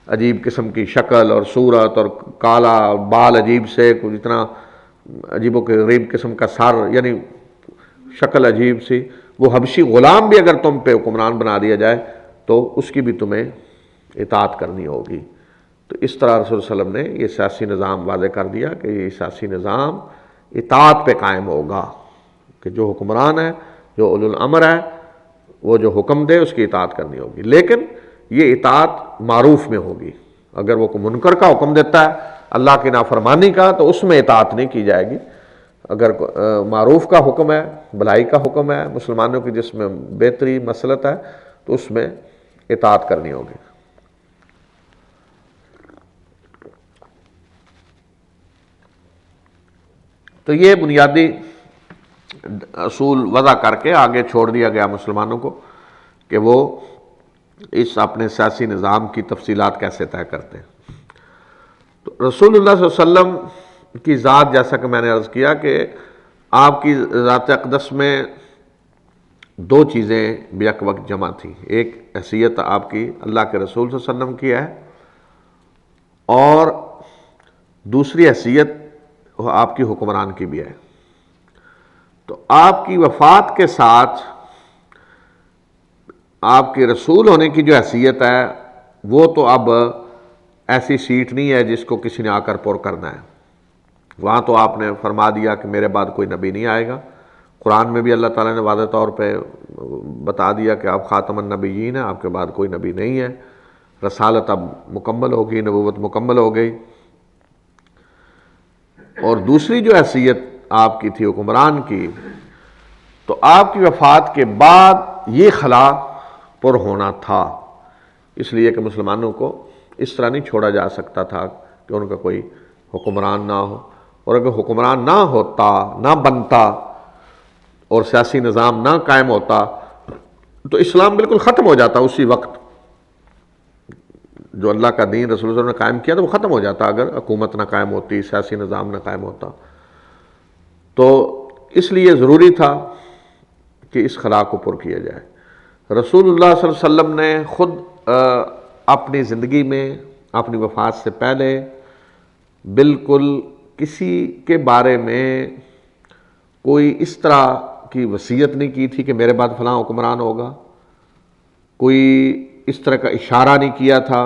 عجیب قسم کی شکل اور صورت اور کالا بال عجیب سے، کوئی اتنا عجیب و غریب قسم کا سر، یعنی شکل عجیب سی، وہ حبشی غلام بھی اگر تم پہ حکمران بنا دیا جائے تو اس کی بھی تمہیں اطاعت کرنی ہوگی۔ تو اس طرح رسول صلی اللہ علیہ وسلم نے یہ سیاسی نظام واضح کر دیا کہ یہ سیاسی نظام اطاعت پہ قائم ہوگا، کہ جو حکمران ہے، جو اولو الامر ہے، وہ جو حکم دے اس کی اطاعت کرنی ہوگی، لیکن یہ اطاعت معروف میں ہوگی۔ اگر وہ کوئی منکر کا حکم دیتا ہے، اللہ کی نافرمانی کا، تو اس میں اطاعت نہیں کی جائے گی۔ اگر معروف کا حکم ہے، بھلائی کا حکم ہے، مسلمانوں کی جس میں بہتری مصلحت ہے، تو اس میں اطاعت کرنی ہوگی۔ تو یہ بنیادی اصول وضع کر کے آگے چھوڑ دیا گیا مسلمانوں کو کہ وہ اس اپنے سیاسی نظام کی تفصیلات کیسے طے کرتے ہیں۔ تو رسول اللہ صلی اللہ علیہ وسلم کی ذات، جیسا کہ میں نے عرض کیا کہ آپ کی ذات اقدس میں دو چیزیں بیک وقت جمع تھیں. ایک حیثیت آپ کی اللہ کے رسول صلی اللہ علیہ وسلم کی ہے، اور دوسری حیثیت آپ کی حکمران کی بھی ہے. تو آپ کی وفات کے ساتھ آپ کے رسول ہونے کی جو حیثیت ہے وہ تو اب ایسی سیٹ نہیں ہے جس کو کسی نے آ کر پر کرنا ہے. وہاں تو آپ نے فرما دیا کہ میرے بعد کوئی نبی نہیں آئے گا. قرآن میں بھی اللہ تعالیٰ نے واضح طور پہ بتا دیا کہ آپ خاتم النبیین ہیں، آپ کے بعد کوئی نبی نہیں ہے. رسالت اب مکمل ہو گئی، نبوت مکمل ہو گئی. اور دوسری جو حیثیت آپ کی تھی حکمران کی، تو آپ کی وفات کے بعد یہ خلا پر ہونا تھا، اس لیے کہ مسلمانوں کو اس طرح نہیں چھوڑا جا سکتا تھا کہ ان کا کوئی حکمران نہ ہو. اور اگر حکمران نہ ہوتا، نہ بنتا، اور سیاسی نظام نہ قائم ہوتا تو اسلام بالکل ختم ہو جاتا. اسی وقت جو اللہ کا دین رسول اللہ نے قائم کیا تو وہ ختم ہو جاتا اگر حکومت نہ قائم ہوتی، سیاسی نظام نہ قائم ہوتا. تو اس لیے ضروری تھا کہ اس خلا کو پر کیا جائے. رسول اللہ صلی اللہ علیہ وسلم نے خود اپنی زندگی میں اپنی وفات سے پہلے بالکل کسی کے بارے میں کوئی اس طرح کی وصیت نہیں کی تھی کہ میرے بعد فلاں حکمران ہوگا. کوئی اس طرح کا اشارہ نہیں کیا تھا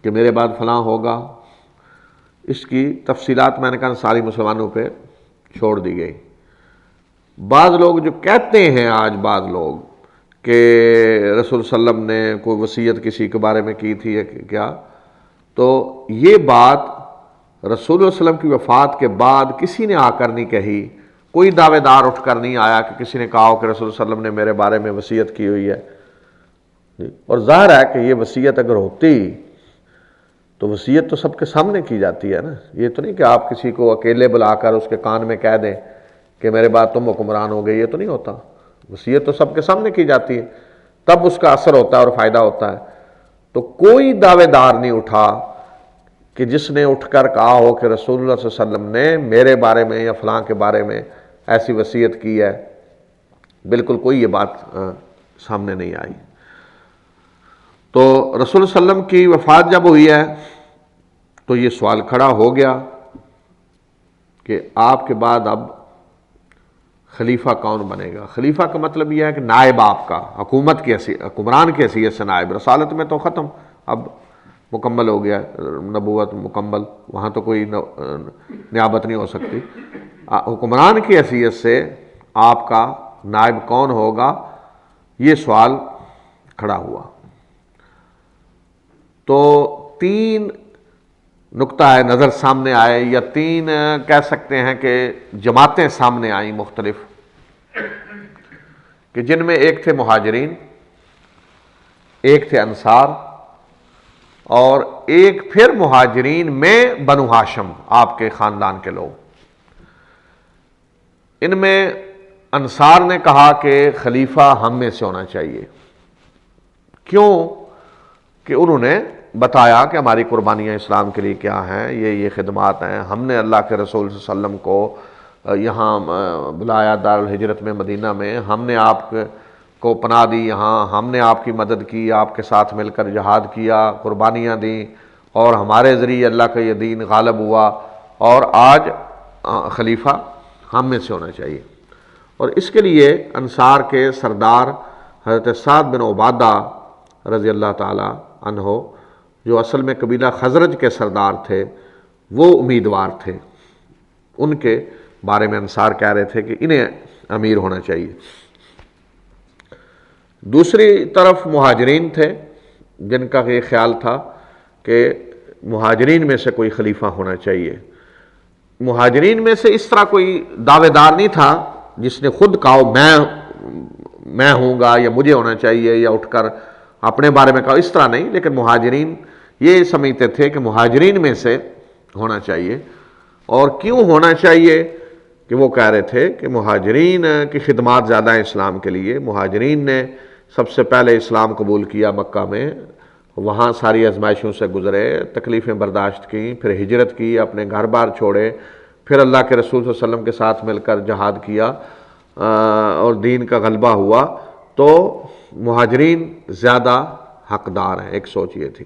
کہ میرے بعد فلاں ہوگا. اس کی تفصیلات میں نے کہا ساری مسلمانوں پہ چھوڑ دی گئی. بعض لوگ جو کہتے ہیں آج بعض لوگ کہ رسول صلی اللہ علیہ وسلم نے کوئی وصیت کسی کے بارے میں کی تھی یا کیا، تو یہ بات رسول اللہ علیہ وسلم کی وفات کے بعد کسی نے آ کر نہیں کہی. کوئی دعوے دار اٹھ کر نہیں آیا کہ کسی نے کہا ہو کہ رسول صلی اللہ علیہ وسلم نے میرے بارے میں وصیت کی ہوئی ہے. اور ظاہر ہے کہ یہ وصیت اگر ہوتی تو وصیت تو سب کے سامنے کی جاتی ہے نا. یہ تو نہیں کہ آپ کسی کو اکیلے بلا کر اس کے کان میں کہہ دیں کہ میرے بعد تم حکمران ہو گئے، یہ تو نہیں ہوتا. وصیت تو سب کے سامنے کی جاتی ہے، تب اس کا اثر ہوتا ہے اور فائدہ ہوتا ہے. تو کوئی دعوے دار نہیں اٹھا کہ جس نے اٹھ کر کہا ہو کہ رسول اللہ صلی اللہ علیہ وسلم نے میرے بارے میں یا فلاں کے بارے میں ایسی وصیت کی ہے. بالکل کوئی یہ بات سامنے نہیں آئی. تو رسول صلی اللہ علیہ وسلم کی وفات جب ہوئی ہے تو یہ سوال کھڑا ہو گیا کہ آپ کے بعد اب خلیفہ کون بنے گا. خلیفہ کا مطلب یہ ہے کہ نائب آپ کا، حکومت کی حکمران کی حیثیت سے نائب. رسالت میں تو ختم، اب مکمل ہو گیا، نبوت مکمل، وہاں تو کوئی نیابت نہیں ہو سکتی. حکمران کی حیثیت سے آپ کا نائب کون ہوگا، یہ سوال کھڑا ہوا. تو تین نقطہ نظر سامنے آئے، یا تین کہہ سکتے ہیں کہ جماعتیں سامنے آئیں مختلف، کہ جن میں ایک تھے مہاجرین، ایک تھے انصار، اور ایک پھر مہاجرین میں بنو ہاشم، آپ کے خاندان کے لوگ. ان میں انصار نے کہا کہ خلیفہ ہم میں سے ہونا چاہیے. کیوں؟ کہ انہوں نے بتایا کہ ہماری قربانیاں اسلام کے لیے کیا ہیں، یہ خدمات ہیں. ہم نے اللہ کے رسول صلی اللہ علیہ وسلم کو یہاں بلایا دارالہجرت میں، مدینہ میں. ہم نے آپ کو پناہ دی یہاں، ہم نے آپ کی مدد کی، آپ کے ساتھ مل کر جہاد کیا، قربانیاں دیں، اور ہمارے ذریعے اللہ کا یہ دین غالب ہوا، اور آج خلیفہ ہم میں سے ہونا چاہیے. اور اس کے لیے انصار کے سردار حضرت سعد بن عبادہ رضی اللہ تعالی عنہ، جو اصل میں قبیلہ خزرج کے سردار تھے، وہ امیدوار تھے. ان کے بارے میں انصار کہہ رہے تھے کہ انہیں امیر ہونا چاہیے. دوسری طرف مہاجرین تھے جن کا یہ خیال تھا کہ مہاجرین میں سے کوئی خلیفہ ہونا چاہیے. مہاجرین میں سے اس طرح کوئی دعوے دار نہیں تھا جس نے خود کہا میں ہوں گا یا مجھے ہونا چاہیے، یا اٹھ کر اپنے بارے میں کہا، اس طرح نہیں. لیکن مہاجرین یہ سمجھتے تھے کہ مہاجرین میں سے ہونا چاہیے. اور کیوں ہونا چاہیے؟ کہ وہ کہہ رہے تھے کہ مہاجرین کی خدمات زیادہ ہیں اسلام کے لیے. مہاجرین نے سب سے پہلے اسلام قبول کیا مکہ میں، وہاں ساری آزمائشوں سے گزرے، تکلیفیں برداشت کیں، پھر ہجرت کی، اپنے گھر بار چھوڑے، پھر اللہ کے رسول صلی اللہ علیہ وسلم کے ساتھ مل کر جہاد کیا اور دین کا غلبہ ہوا، تو مہاجرین زیادہ حقدار ہیں۔ ایک سوچ یہ تھی۔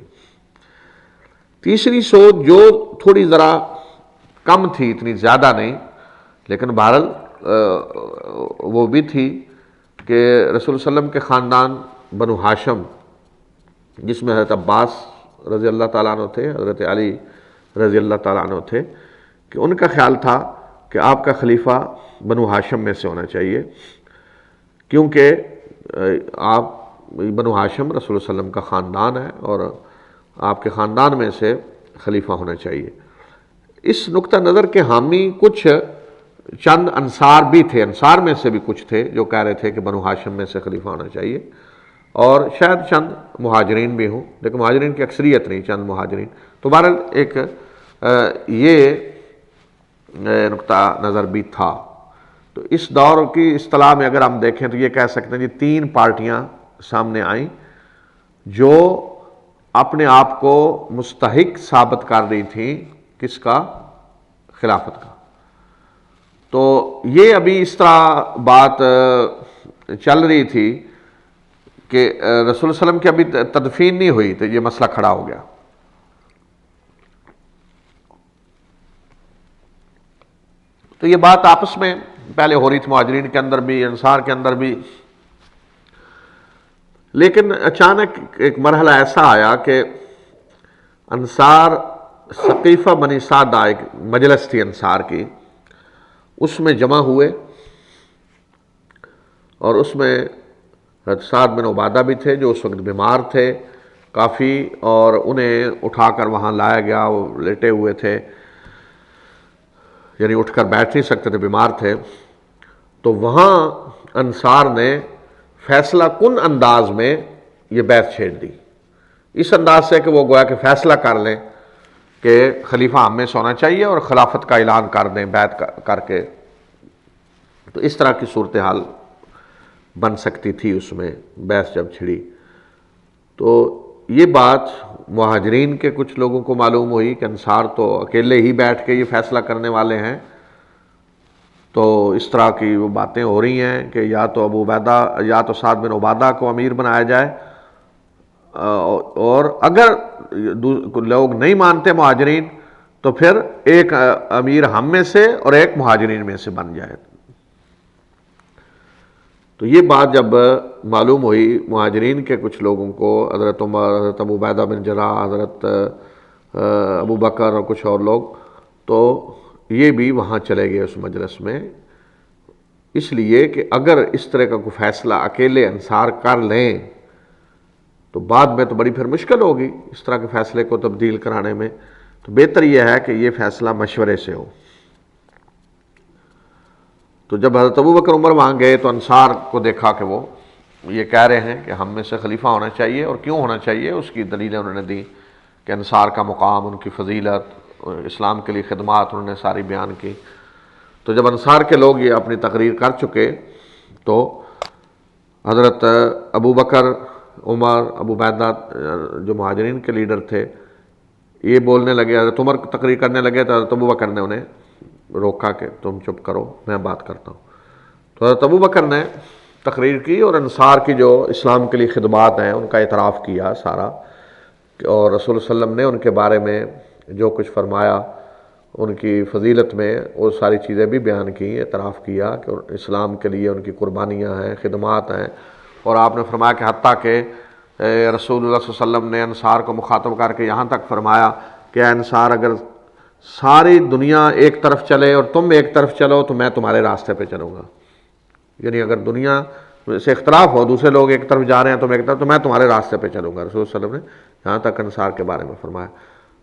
تیسری سوچ جو تھوڑی ذرا کم تھی، اتنی زیادہ نہیں، لیکن بہرحال وہ بھی تھی کہ رسول صلی اللہ علیہ وسلم کے خاندان بنو ہاشم، جس میں حضرت عباس رضی اللہ تعالیٰ عنہ تھے، حضرت علی رضی اللہ تعالیٰ عنہ تھے، کہ ان کا خیال تھا کہ آپ کا خلیفہ بنو ہاشم میں سے ہونا چاہیے، کیونکہ آپ بنو ہاشم رسول صلی اللہ علیہ وسلم کا خاندان ہے اور آپ کے خاندان میں سے خلیفہ ہونا چاہیے۔ اس نقطہ نظر کے حامی کچھ چند انصار بھی تھے، انصار میں سے بھی کچھ تھے جو کہہ رہے تھے کہ بنو ہاشم میں سے خلیفہ ہونا چاہیے، اور شاید چند مہاجرین بھی ہوں، لیکن مہاجرین کی اکثریت نہیں، چند مہاجرین۔ تو بہرحال ایک یہ نقطہ نظر بھی تھا۔ تو اس دور کی اصطلاح میں اگر ہم دیکھیں تو یہ کہہ سکتے ہیں کہ تین پارٹیاں سامنے آئیں جو اپنے آپ کو مستحق ثابت کر رہی تھیں کس کا؟ خلافت کا۔ تو یہ ابھی اس طرح بات چل رہی تھی کہ رسول صلی اللہ علیہ وسلم کی ابھی تدفین نہیں ہوئی تو یہ مسئلہ کھڑا ہو گیا۔ تو یہ بات آپس میں پہلے ہو رہی تھی، مہاجرین کے اندر بھی، انصار کے اندر بھی، لیکن اچانک ایک مرحلہ ایسا آیا کہ انصار ثقیفہ بنی سعدہ، ایک مجلس تھی انصار کی، اس میں جمع ہوئے، اور اس میں حضرت سعد بن عبادہ بھی تھے جو اس وقت بیمار تھے کافی، اور انہیں اٹھا کر وہاں لایا گیا، وہ لیٹے ہوئے تھے، یعنی اٹھ کر بیٹھ نہیں سکتے تھے، بیمار تھے۔ تو وہاں انصار نے فیصلہ کن انداز میں یہ بیعت چھیڑ دی، اس انداز سے کہ وہ گویا کہ فیصلہ کر لیں کہ خلیفہ ہم میں سے ہونا چاہیے اور خلافت کا اعلان کر دیں بیعت کر کے۔ تو اس طرح کی صورتحال بن سکتی تھی اس میں بیعت جب چھڑی۔ تو یہ بات مہاجرین کے کچھ لوگوں کو معلوم ہوئی کہ انصار تو اکیلے ہی بیٹھ کے یہ فیصلہ کرنے والے ہیں، تو اس طرح کی وہ باتیں ہو رہی ہیں کہ یا تو ابو عبیدہ یا تو سعد بن عبادہ کو امیر بنایا جائے، اور اگر لوگ نہیں مانتے مہاجرین تو پھر ایک امیر ہم میں سے اور ایک مہاجرین میں سے بن جائے۔ تو یہ بات جب معلوم ہوئی مہاجرین کے کچھ لوگوں کو، حضرت عمر، حضرت ابو عبیدہ بن جراح، حضرت ابو بکر اور کچھ اور لوگ، تو یہ بھی وہاں چلے گئے اس مجلس میں، اس لیے کہ اگر اس طرح کا کوئی فیصلہ اکیلے انصار کر لیں تو بعد میں تو بڑی پھر مشکل ہوگی اس طرح کے فیصلے کو تبدیل کرانے میں، تو بہتر یہ ہے کہ یہ فیصلہ مشورے سے ہو۔ تو جب حضرت ابو بکر عمر وہاں گئے تو انصار کو دیکھا کہ وہ یہ کہہ رہے ہیں کہ ہم میں سے خلیفہ ہونا چاہیے، اور کیوں ہونا چاہیے اس کی دلیلیں انہوں نے دی کہ انصار کا مقام، ان کی فضیلت، اسلام کے لیے خدمات انہوں نے ساری بیان کی۔ تو جب انصار کے لوگ یہ اپنی تقریر کر چکے تو حضرت ابو بکر، عمر، ابو عبیدہ جو مہاجرین کے لیڈر تھے یہ بولنے لگے، حضرت عمر تقریر کرنے لگے تو حضرت ابو بکر نے انہیں روکا کہ تم چپ کرو، میں بات کرتا ہوں۔ تو حضرت ابو بکر نے تقریر کی اور انصار کی جو اسلام کے لیے خدمات ہیں ان کا اعتراف کیا سارا، اور رسول صلی اللہ علیہ وسلم نے ان کے بارے میں جو کچھ فرمایا، ان کی فضیلت میں وہ ساری چیزیں بھی بیان کی، اعتراف کیا کہ اسلام کے لیے ان کی قربانیاں ہیں، خدمات ہیں، اور آپ نے فرمایا کہ حتیٰ کہ رسول اللہ صلی اللہ علیہ وسلم نے انصار کو مخاطب کر کے یہاں تک فرمایا کہ اے انصار، اگر ساری دنیا ایک طرف چلے اور تم ایک طرف چلو تو میں تمہارے راستے پہ چلوں گا، یعنی اگر دنیا سے اختلاف ہو، دوسرے لوگ ایک طرف جا رہے ہیں تم ایک طرف، تو میں تمہارے راستے پہ چلوں گا، رسول صلی اللہ علیہ وسلم نے یہاں تک انصار کے بارے میں فرمایا۔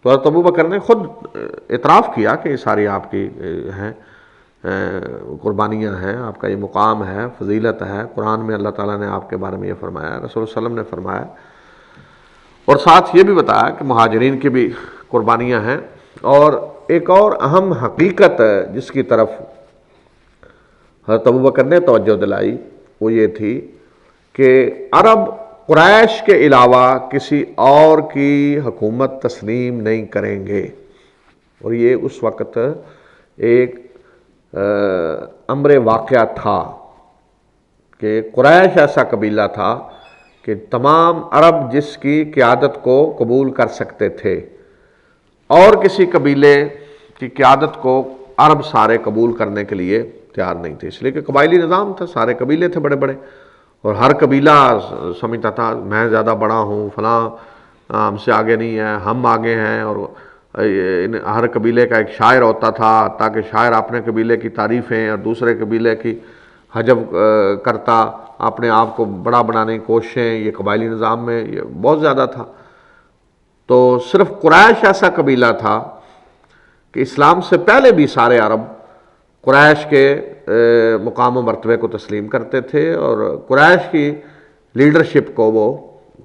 تو حضرت ابو بکر نے خود اعتراف کیا کہ یہ ساری آپ کی ہیں قربانیاں ہیں، آپ کا یہ مقام ہے، فضیلت ہے، قرآن میں اللہ تعالیٰ نے آپ کے بارے میں یہ فرمایا، رسول صلی اللہ علیہ وسلم نے فرمایا، اور ساتھ یہ بھی بتایا کہ مہاجرین کی بھی قربانیاں ہیں۔ اور ایک اور اہم حقیقت جس کی طرف حضرت ابو بکر نے توجہ دلائی وہ یہ تھی کہ عرب قریش کے علاوہ کسی اور کی حکومت تسلیم نہیں کریں گے۔ اور یہ اس وقت ایک امر واقعہ تھا کہ قریش ایسا قبیلہ تھا کہ تمام عرب جس کی قیادت کو قبول کر سکتے تھے، اور کسی قبیلے کی قیادت کو عرب سارے قبول کرنے کے لیے تیار نہیں تھے، اس لیے کہ قبائلی نظام تھا، سارے قبیلے تھے بڑے بڑے، اور ہر قبیلہ سمجھتا تھا میں زیادہ بڑا ہوں، فلاں ہم سے آگے نہیں ہے، ہم آگے ہیں۔ اور ہر قبیلے کا ایک شاعر ہوتا تھا، تاکہ شاعر اپنے قبیلے کی تعریفیں اور دوسرے قبیلے کی حجب کرتا، اپنے آپ کو بڑا بنانے کی کوششیں، یہ قبائلی نظام میں یہ بہت زیادہ تھا۔ تو صرف قریش ایسا قبیلہ تھا کہ اسلام سے پہلے بھی سارے عرب قریش کے مقام و مرتبے کو تسلیم کرتے تھے، اور قریش کی لیڈرشپ کو وہ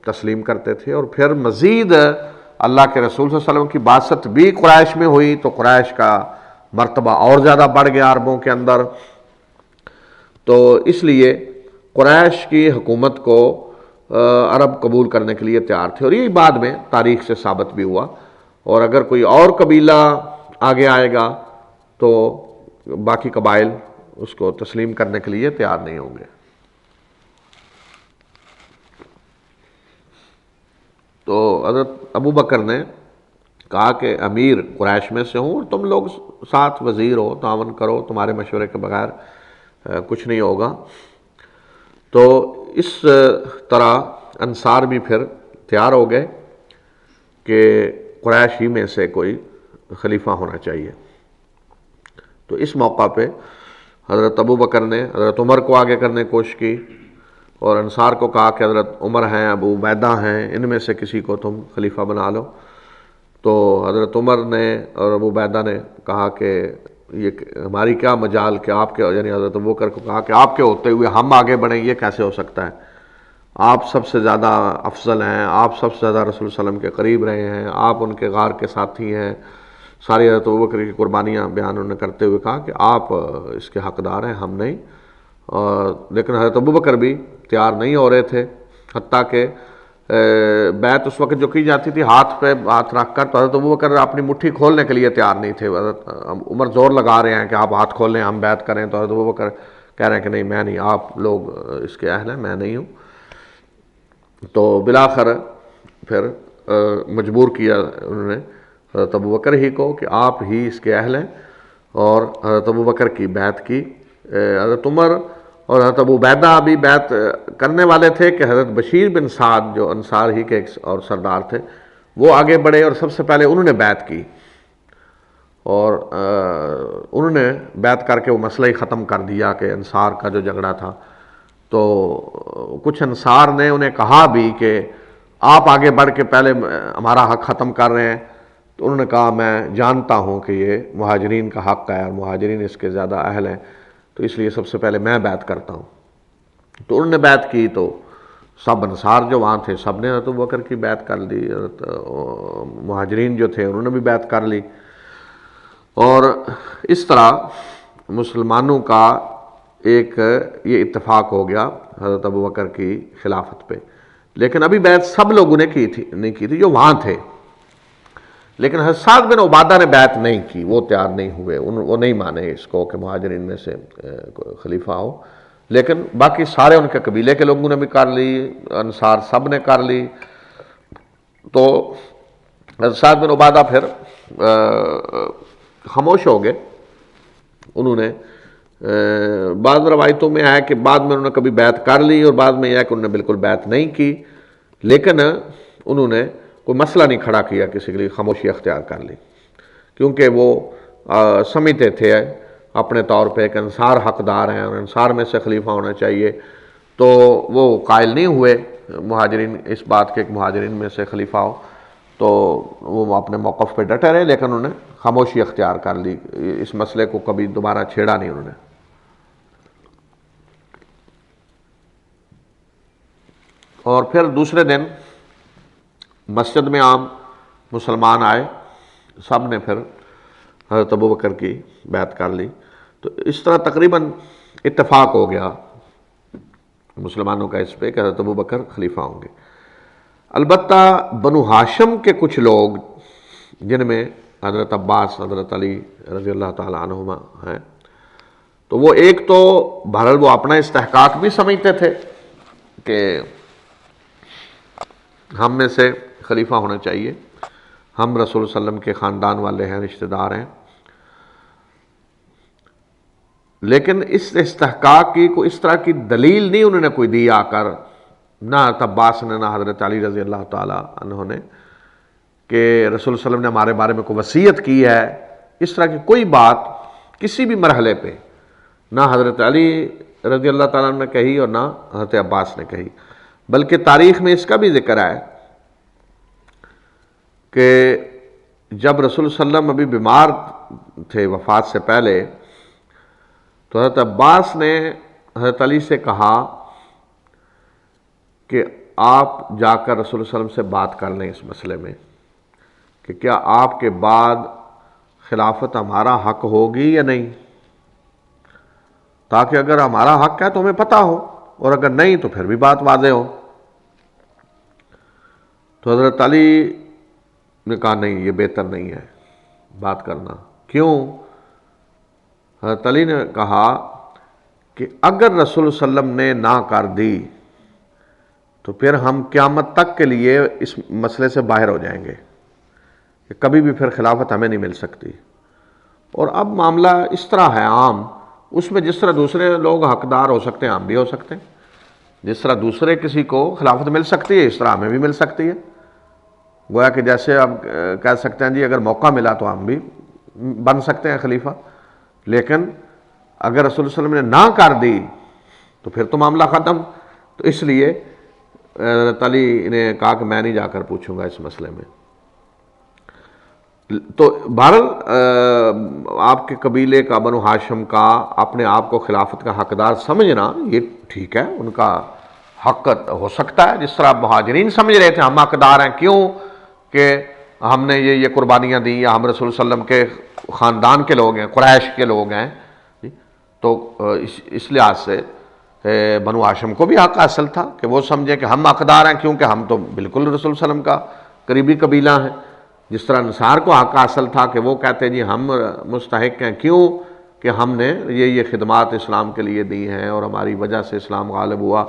تسلیم کرتے تھے۔ اور پھر مزید اللہ کے رسول صلی اللہ علیہ وسلم کی بعثت بھی قریش میں ہوئی تو قریش کا مرتبہ اور زیادہ بڑھ گیا عربوں کے اندر۔ تو اس لیے قریش کی حکومت کو عرب قبول کرنے کے لیے تیار تھے، اور یہ بعد میں تاریخ سے ثابت بھی ہوا۔ اور اگر کوئی اور قبیلہ آگے آئے گا تو باقی قبائل اس کو تسلیم کرنے کے لیے تیار نہیں ہوں گے۔ تو حضرت ابو بکر نے کہا کہ امیر قریش میں سے ہوں، اور تم لوگ ساتھ وزیر ہو، تعاون کرو، تمہارے مشورے کے بغیر کچھ نہیں ہوگا۔ تو اس طرح انصار بھی پھر تیار ہو گئے کہ قریش ہی میں سے کوئی خلیفہ ہونا چاہیے۔ تو اس موقع پہ حضرت ابو بکر نے حضرت عمر کو آگے کرنے کی کوشش کی، اور انصار کو کہا کہ حضرت عمر ہیں، ابو عبیدہ ہیں، ان میں سے کسی کو تم خلیفہ بنا لو۔ تو حضرت عمر نے اور ابو عبیدہ نے کہا کہ یہ ہماری کیا مجال کہ آپ کے، یعنی حضرت ابو بکر کو کہا کہ آپ کے ہوتے ہوئے ہم آگے بڑھیں، یہ کیسے ہو سکتا ہے؟ آپ سب سے زیادہ افضل ہیں، آپ سب سے زیادہ رسول صلی اللہ علیہ وسلم کے قریب رہے ہیں، آپ ان کے غار کے ساتھی ہیں۔ ساری حضرت ابو بکر کی قربانیاں بیان انہوں نے کرتے ہوئے کہا کہ آپ اس کے حقدار ہیں، ہم نہیں۔ لیکن حضرت ابو بکر بھی تیار نہیں ہو رہے تھے، حتیٰ کہ بیعت اس وقت جو کی جاتی تھی ہاتھ پہ ہاتھ رکھ کر، تو حضرت ابو بکر اپنی مٹھی کھولنے کے لیے تیار نہیں تھے۔ حضرت عمر زور لگا رہے ہیں کہ آپ ہاتھ کھول لیں، ہم بیعت کریں، تو حضرت ابو بکر کہہ رہے ہیں کہ نہیں، میں نہیں، آپ لوگ اس کے اہل ہیں، میں نہیں ہوں۔ تو بالآخر پھر مجبور کیا انہوں نے حضرت ابو بکر ہی کو کہ آپ ہی اس کے اہل ہیں، اور حضرت ابو بکر کی بیعت کی۔ حضرت عمر اور حضرت ابو عبیدہ بھی بیعت کرنے والے تھے کہ حضرت بشیر بن سعد جو انصار ہی کے ایک اور سردار تھے وہ آگے بڑھے، اور سب سے پہلے انہوں نے بیعت کی، اور انہوں نے بیعت کر کے وہ مسئلہ ہی ختم کر دیا کہ انصار کا جو جھگڑا تھا۔ تو کچھ انصار نے انہیں کہا بھی کہ آپ آگے بڑھ کے پہلے ہمارا حق ختم کر رہے ہیں، تو انہوں نے کہا میں جانتا ہوں کہ یہ مہاجرین کا حق ہے اور مہاجرین اس کے زیادہ اہل ہیں، تو اس لیے سب سے پہلے میں بیعت کرتا ہوں۔ تو انہوں نے بیعت کی، تو سب انصار جو وہاں تھے سب نے حضرت ابوبکر کی بیعت کر لی، حضرت مہاجرین جو تھے انہوں نے بھی بیعت کر لی، اور اس طرح مسلمانوں کا ایک یہ اتفاق ہو گیا حضرت ابوبکر کی خلافت پہ۔ لیکن ابھی بیعت سب لوگوں نے نہیں کی تھی جو وہاں تھے، لیکن حضرت سعد بن عبادہ نے بیعت نہیں کی، وہ تیار نہیں ہوئے، وہ نہیں مانے اس کو کہ مہاجرین میں سے خلیفہ ہو۔ لیکن باقی سارے ان کے قبیلے کے لوگوں نے بھی کر لی، انصار سب نے کر لی۔ تو حضرت سعد بن عبادہ پھر خاموش ہو گئے۔ انہوں نے بعض روایتوں میں ہے کہ بعد میں انہوں نے کبھی بیعت کر لی، اور بعد میں یہ ہے کہ انہوں نے بالکل بیعت نہیں کی، لیکن انہوں نے کوئی مسئلہ نہیں کھڑا کیا کسی کے لیے، خاموشی اختیار کر لی، کیونکہ وہ سمجھتے تھے اپنے طور پہ کہ انصار حقدار ہیں اور انصار میں سے خلیفہ ہونا چاہیے، تو وہ قائل نہیں ہوئے مہاجرین اس بات کے کہ مہاجرین میں سے خلیفہ ہو، تو وہ اپنے موقف پہ ڈٹے رہے، لیکن انہوں نے خاموشی اختیار کر لی، اس مسئلے کو کبھی دوبارہ چھیڑا نہیں انہوں نے۔ اور پھر دوسرے دن مسجد میں عام مسلمان آئے، سب نے پھر حضرت ابوبکر کی بیعت کر لی۔ تو اس طرح تقریباً اتفاق ہو گیا مسلمانوں کا اس پہ کہ حضرت ابوبکر خلیفہ ہوں گے۔ البتہ بنو ہاشم کے کچھ لوگ جن میں حضرت عباس، حضرت علی رضی اللہ تعالیٰ عنہما ہیں، تو وہ ایک تو بہرحال وہ اپنا استحقاق بھی سمجھتے تھے کہ ہم میں سے خلیفہ ہونا چاہیے، ہم رسول صلی اللہ علیہ وسلم کے خاندان والے ہیں، رشتہ دار ہیں، لیکن اس استحقاق کی کوئی اس طرح کی دلیل نہیں انہوں نے کوئی دی آ کر، نہ حضرت عباس نے، نہ حضرت علی رضی اللہ تعالیٰ عنہ نے، کہ رسول صلی اللہ علیہ وسلم نے ہمارے بارے میں کوئی وصیت کی ہے، اس طرح کی کوئی بات کسی بھی مرحلے پہ نہ حضرت علی رضی اللہ تعالیٰ عنہ نے کہی اور نہ حضرت عباس نے کہی۔ بلکہ تاریخ میں اس کا بھی ذکر ہے کہ جب رسول صلی اللہ علیہ وسلم ابھی بیمار تھے وفات سے پہلے، تو حضرت عباس نے حضرت علی سے کہا کہ آپ جا کر رسول صلی اللہ علیہ وسلم سے بات کر لیں اس مسئلے میں کہ کیا آپ کے بعد خلافت ہمارا حق ہوگی یا نہیں، تاکہ اگر ہمارا حق ہے تو ہمیں پتہ ہو، اور اگر نہیں تو پھر بھی بات واضح ہو۔ تو حضرت علی نے کہا نہیں، یہ بہتر نہیں ہے بات کرنا۔ کیوں؟ حضرت علی نے کہا کہ اگر رسول صلی اللہ علیہ وسلم نے نہ کر دی تو پھر ہم قیامت تک کے لیے اس مسئلے سے باہر ہو جائیں گے کہ کبھی بھی پھر خلافت ہمیں نہیں مل سکتی۔ اور اب معاملہ اس طرح ہے عام، اس میں جس طرح دوسرے لوگ حقدار ہو سکتے ہیں ہم بھی ہو سکتے ہیں، جس طرح دوسرے کسی کو خلافت مل سکتی ہے اس طرح ہمیں بھی مل سکتی ہے۔ گویا کہ جیسے اب کہہ سکتے ہیں جی اگر موقع ملا تو ہم بھی بن سکتے ہیں خلیفہ، لیکن اگر رسول صلی اللہ علیہ وسلم نے نہ کر دی تو پھر تو معاملہ ختم۔ تو اس لیے حضرت علی نے کہا کہ میں نہیں جا کر پوچھوں گا اس مسئلے میں۔ تو بہرحال آپ کے قبیلے کا، بنو ہاشم کا، اپنے آپ کو خلافت کا حقدار سمجھنا یہ ٹھیک ہے، ان کا حق ہو سکتا ہے، جس طرح مہاجرین سمجھ رہے تھے ہم حقدار ہیں، کیوں کہ ہم نے یہ قربانیاں دی، یا ہم رسول صلی اللہ علیہ وسلم کے خاندان کے لوگ ہیں، قریش کے لوگ ہیں، تو اس لحاظ سے بنو ہاشم کو بھی حق حاصل تھا کہ وہ سمجھیں کہ ہم حقدار ہیں، کیونکہ ہم تو بالکل رسول صلی اللہ علیہ وسلم کا قریبی قبیلہ ہیں۔ جس طرح نصار کو حق حاصل تھا کہ وہ کہتے جی ہم مستحق ہیں، کیوں کہ ہم نے یہ خدمات اسلام کے لیے دی ہیں اور ہماری وجہ سے اسلام غالب ہوا۔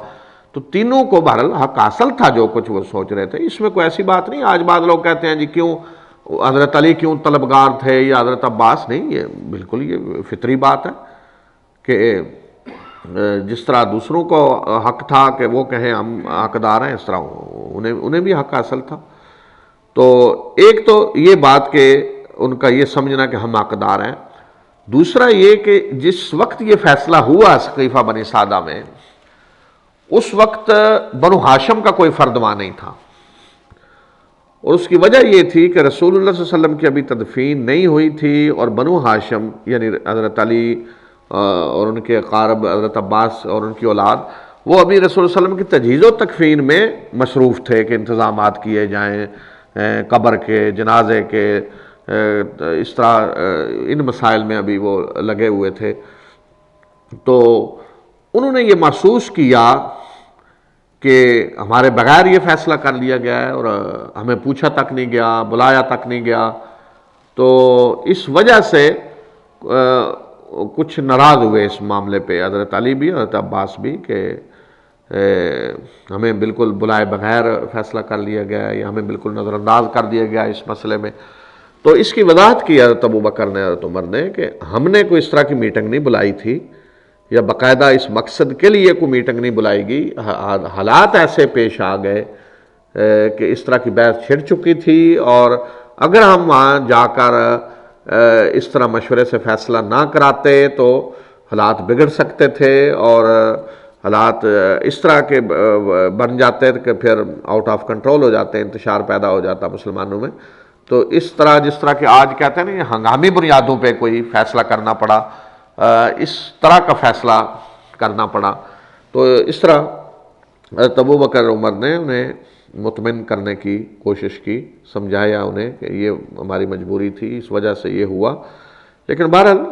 تو تینوں کو بہرحال حق حاصل تھا جو کچھ وہ سوچ رہے تھے، اس میں کوئی ایسی بات نہیں۔ آج بعض لوگ کہتے ہیں جی کیوں حضرت علی کیوں طلبگار تھے یا حضرت عباس، نہیں، یہ بالکل یہ فطری بات ہے کہ جس طرح دوسروں کو حق تھا کہ وہ کہیں ہم حقدار ہیں، اس طرح انہیں بھی حق حاصل تھا۔ تو ایک تو یہ بات کہ ان کا یہ سمجھنا کہ ہم حقدار ہیں، دوسرا یہ کہ جس وقت یہ فیصلہ ہوا سقیفہ بنی سعدہ میں، اس وقت بنو ہاشم کا کوئی فرد وہاں نہیں تھا، اور اس کی وجہ یہ تھی کہ رسول اللہ صلی اللہ علیہ وسلم کی ابھی تدفین نہیں ہوئی تھی، اور بنو ہاشم یعنی حضرت علی اور ان کے اقارب حضرت عباس اور ان کی اولاد، وہ ابھی رسول اللہ علیہ وسلم کی تجہیز و تکفین میں مصروف تھے کہ انتظامات کیے جائیں، قبر کے، جنازے کے، اس طرح ان مسائل میں ابھی وہ لگے ہوئے تھے۔ تو انہوں نے یہ محسوس کیا کہ ہمارے بغیر یہ فیصلہ کر لیا گیا ہے اور ہمیں پوچھا تک نہیں گیا، بلایا تک نہیں گیا، تو اس وجہ سے کچھ ناراض ہوئے اس معاملے پہ، حضرت علی بھی حضرت عباس بھی، کہ ہمیں بالکل بلائے بغیر فیصلہ کر لیا گیا ہے یا ہمیں بالکل نظر انداز کر دیا گیا اس مسئلے میں۔ تو اس کی وضاحت کی حضرت ابوبکر نے، حضرت عمر نے، کہ ہم نے کوئی اس طرح کی میٹنگ نہیں بلائی تھی یا باقاعدہ اس مقصد کے لیے کوئی میٹنگ نہیں بلائی گئی، حالات ایسے پیش آ گئے کہ اس طرح کی بحث چھڑ چکی تھی، اور اگر ہم وہاں جا کر اس طرح مشورے سے فیصلہ نہ کراتے تو حالات بگڑ سکتے تھے، اور حالات اس طرح کے بن جاتے کہ پھر آؤٹ آف کنٹرول ہو جاتے، انتشار پیدا ہو جاتا مسلمانوں میں۔ تو اس طرح جس طرح کہ آج کہتے ہیں نا ہنگامی بنیادوں پہ کوئی فیصلہ کرنا پڑا، اس طرح کا فیصلہ کرنا پڑا۔ تو اس طرح حضرت ابوبکر عمر نے انہیں مطمئن کرنے کی کوشش کی، سمجھایا انہیں کہ یہ ہماری مجبوری تھی، اس وجہ سے یہ ہوا۔ لیکن بہرحال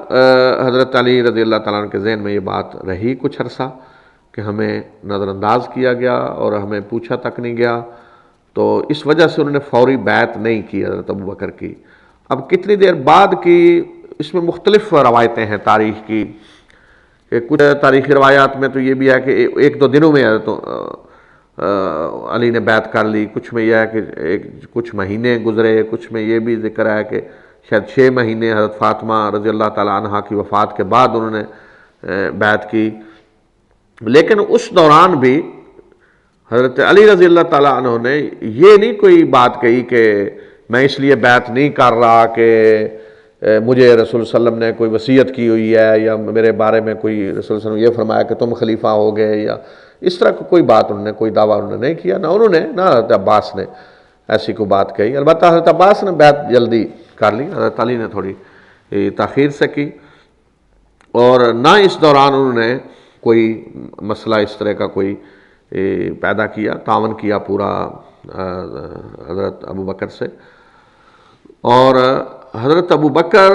حضرت علی رضی اللہ تعالیٰ عنہ کے ذہن میں یہ بات رہی کچھ عرصہ کہ ہمیں نظر انداز کیا گیا اور ہمیں پوچھا تک نہیں گیا، تو اس وجہ سے انہوں نے فوری بیعت نہیں کی حضرت ابوبکر کی۔ اب کتنی دیر بعد کی، اس میں مختلف روایتیں ہیں تاریخ کی، کہ کچھ تاریخی روایات میں تو یہ بھی ہے کہ ایک دو دنوں میں حضرت علی نے بیعت کر لی، کچھ میں یہ ہے کہ کچھ مہینے گزرے، کچھ میں یہ بھی ذکر ہے کہ شاید 6 مہینے حضرت فاطمہ رضی اللہ تعالیٰ عنہا کی وفات کے بعد انہوں نے بیعت کی۔ لیکن اس دوران بھی حضرت علی رضی اللہ تعالیٰ عنہ نے یہ نہیں کوئی بات کہی کہ میں اس لیے بیعت نہیں کر رہا کہ مجھے رسول صلی اللہ علیہ وسلم نے کوئی وصیت کی ہوئی ہے، یا میرے بارے میں کوئی رسول صلی اللہ علیہ وسلم یہ فرمایا کہ تم خلیفہ ہو گئے، یا اس طرح کوئی بات انہوں نے، کوئی دعویٰ انہوں نے نہیں کیا، نہ انہوں نے نہ حضرت عباس نے ایسی کوئی بات کہی۔ البتہ حضرت عباس نے بیعت جلدی کر لی، حضرت علی نے تھوڑی تاخیر سے کی، اور نہ اس دوران انہوں نے کوئی مسئلہ اس طرح کا کوئی پیدا کیا، تعاون کیا پورا حضرت ابوبکر سے۔ اور حضرت ابوبکر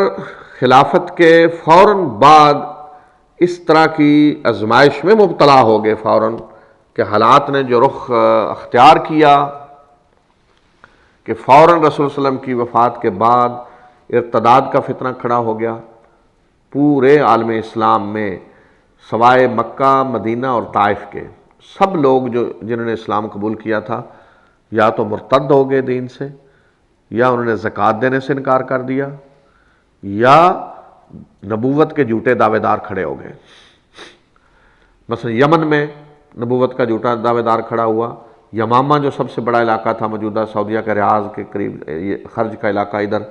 خلافت کے فوراً بعد اس طرح کی آزمائش میں مبتلا ہو گئے فوراً، کہ حالات نے جو رخ اختیار کیا کہ فوراً رسول صلی اللہ علیہ وسلم کی وفات کے بعد ارتداد کا فتنہ کھڑا ہو گیا پورے عالم اسلام میں، سوائے مکہ، مدینہ اور طائف کے سب لوگ جنہوں نے اسلام قبول کیا تھا یا تو مرتد ہو گئے دین سے، یا انہوں نے زکوٰۃ دینے سے انکار کر دیا، یا نبوت کے جھوٹے دعوے دار کھڑے ہو گئے۔ مثلا یمن میں نبوت کا جھوٹا دعوے دار کھڑا ہوا، یمامہ جو سب سے بڑا علاقہ تھا موجودہ سعودیہ کے ریاض کے قریب، یہ خرج کا علاقہ ادھر،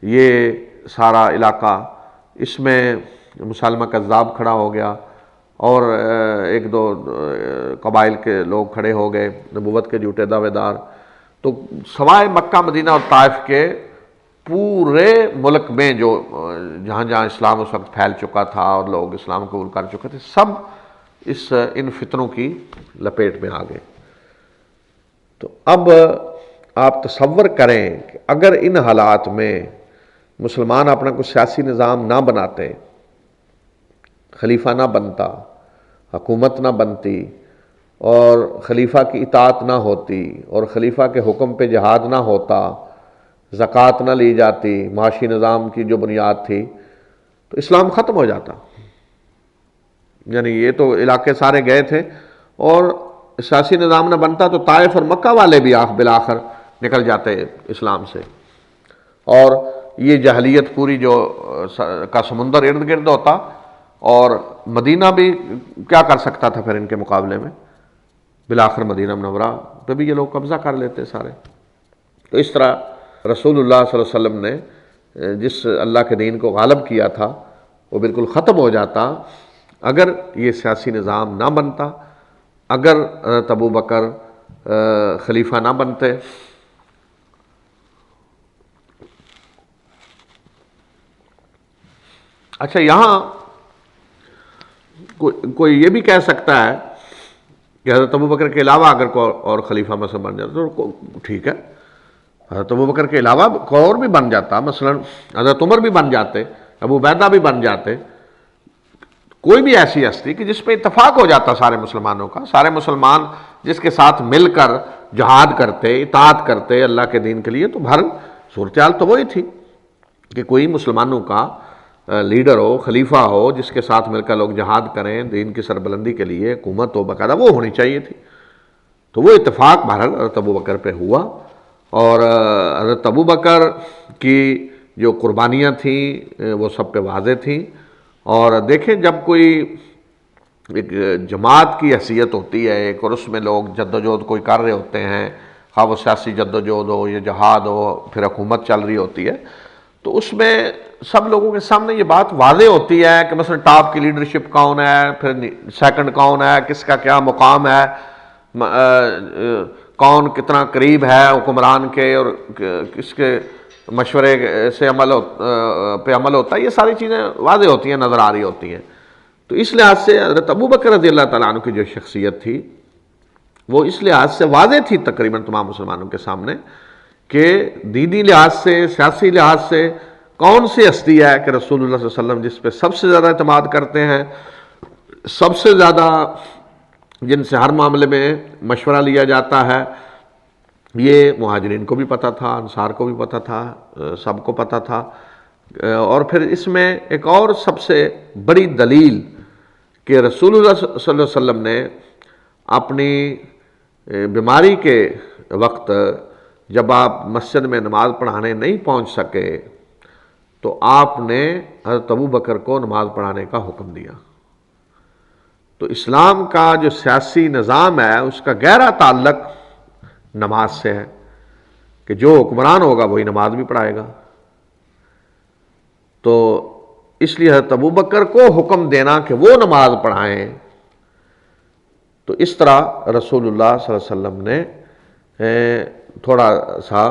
یہ سارا علاقہ، اس میں مسلمہ کذاب کھڑا ہو گیا، اور ایک دو قبائل کے لوگ کھڑے ہو گئے نبوت کے جھوٹے دعوے دار۔ تو سوائے مکہ، مدینہ اور طائف کے پورے ملک میں جو جہاں جہاں اسلام اس وقت پھیل چکا تھا اور لوگ اسلام قبول کر چکے تھے، سب ان فتنوں کی لپیٹ میں آ گئے۔ تو اب آپ تصور کریں کہ اگر ان حالات میں مسلمان اپنا کوئی سیاسی نظام نہ بناتے، خلیفہ نہ بنتا، حکومت نہ بنتی، اور خلیفہ کی اطاعت نہ ہوتی، اور خلیفہ کے حکم پہ جہاد نہ ہوتا، زکوٰۃ نہ لی جاتی، معاشی نظام کی جو بنیاد تھی، تو اسلام ختم ہو جاتا۔ یعنی یہ تو علاقے سارے گئے تھے، اور سیاسی نظام نہ بنتا تو طائف اور مکہ والے بھی بالآخر نکل جاتے اسلام سے، اور یہ جہلیت پوری جو کا سمندر ارد گرد ہوتا، اور مدینہ بھی کیا کر سکتا تھا پھر ان کے مقابلے میں، بالآخر مدینہ منورہ پہ بھی یہ لوگ قبضہ کر لیتے سارے۔ تو اس طرح رسول اللہ صلی اللہ علیہ وسلم نے جس اللہ کے دین کو غالب کیا تھا وہ بالکل ختم ہو جاتا اگر یہ سیاسی نظام نہ بنتا، اگر حضرت ابوبکر خلیفہ نہ بنتے۔ اچھا، یہاں کوئی یہ بھی کہہ سکتا ہے کہ حضرت ابوبکر کے علاوہ اگر کوئی اور خلیفہ مثلا بن جاتا تو ٹھیک ہے، حضرت ابوبکر کے علاوہ کوئی اور بھی بن جاتا، مثلا حضرت عمر بھی بن جاتے، ابو عبیدہ بھی بن جاتے، کوئی بھی ایسی ہستی کہ جس پہ اتفاق ہو جاتا سارے مسلمانوں کا، سارے مسلمان جس کے ساتھ مل کر جہاد کرتے، اطاعت کرتے اللہ کے دین کے لیے، تو ہر صورتحال تو وہی تھی کہ کوئی مسلمانوں کا لیڈر ہو، خلیفہ ہو، جس کے ساتھ مل کر لوگ جہاد کریں دین کی سربلندی کے لیے، حکومت ہو باقاعدہ، وہ ہونی چاہیے تھی۔ تو وہ اتفاق بہرحال حضرت ابوبکر پہ ہوا، اور حضرت ابوبکر کی جو قربانیاں تھیں وہ سب پہ واضح تھیں۔ اور دیکھیں جب کوئی ایک جماعت کی حیثیت ہوتی ہے ایک، اور اس میں لوگ جدوجہد کوئی کر رہے ہوتے ہیں، خواہ وہ سیاسی جدوجہد ہو یا جہاد ہو، پھر حکومت چل رہی ہوتی ہے، تو اس میں سب لوگوں کے سامنے یہ بات واضح ہوتی ہے کہ مثلا ٹاپ کی لیڈرشپ کون ہے، پھر سیکنڈ کون ہے، کس کا کیا مقام ہے، کون کتنا قریب ہے حکمران کے، اور کس کے مشورے سے پہ عمل ہوتا ہے، یہ ساری چیزیں واضح ہوتی ہیں، نظر آ رہی ہوتی ہیں۔ تو اس لحاظ سے حضرت ابوبکر رضی اللہ تعالیٰ عنہ کی جو شخصیت تھی وہ اس لحاظ سے واضح تھی تقریباً تمام مسلمانوں کے سامنے کہ دینی لحاظ سے، سیاسی لحاظ سے کون سی ہستی ہے کہ رسول اللہ صلی اللہ علیہ وسلم جس پہ سب سے زیادہ اعتماد کرتے ہیں، سب سے زیادہ جن سے ہر معاملے میں مشورہ لیا جاتا ہے، یہ مہاجرین کو بھی پتہ تھا، انصار کو بھی پتہ تھا، سب کو پتہ تھا۔ اور پھر اس میں ایک اور سب سے بڑی دلیل کہ رسول اللہ صلی اللہ علیہ وسلم نے اپنی بیماری کے وقت جب آپ مسجد میں نماز پڑھانے نہیں پہنچ سکے تو آپ نے حضرت ابو بکر کو نماز پڑھانے کا حکم دیا۔ تو اسلام کا جو سیاسی نظام ہے اس کا گہرا تعلق نماز سے ہے کہ جو حکمران ہوگا وہی نماز بھی پڑھائے گا۔ تو اس لیے حضرت ابو بکر کو حکم دینا کہ وہ نماز پڑھائیں، تو اس طرح رسول اللہ صلی اللہ علیہ وسلم نے تھوڑا سا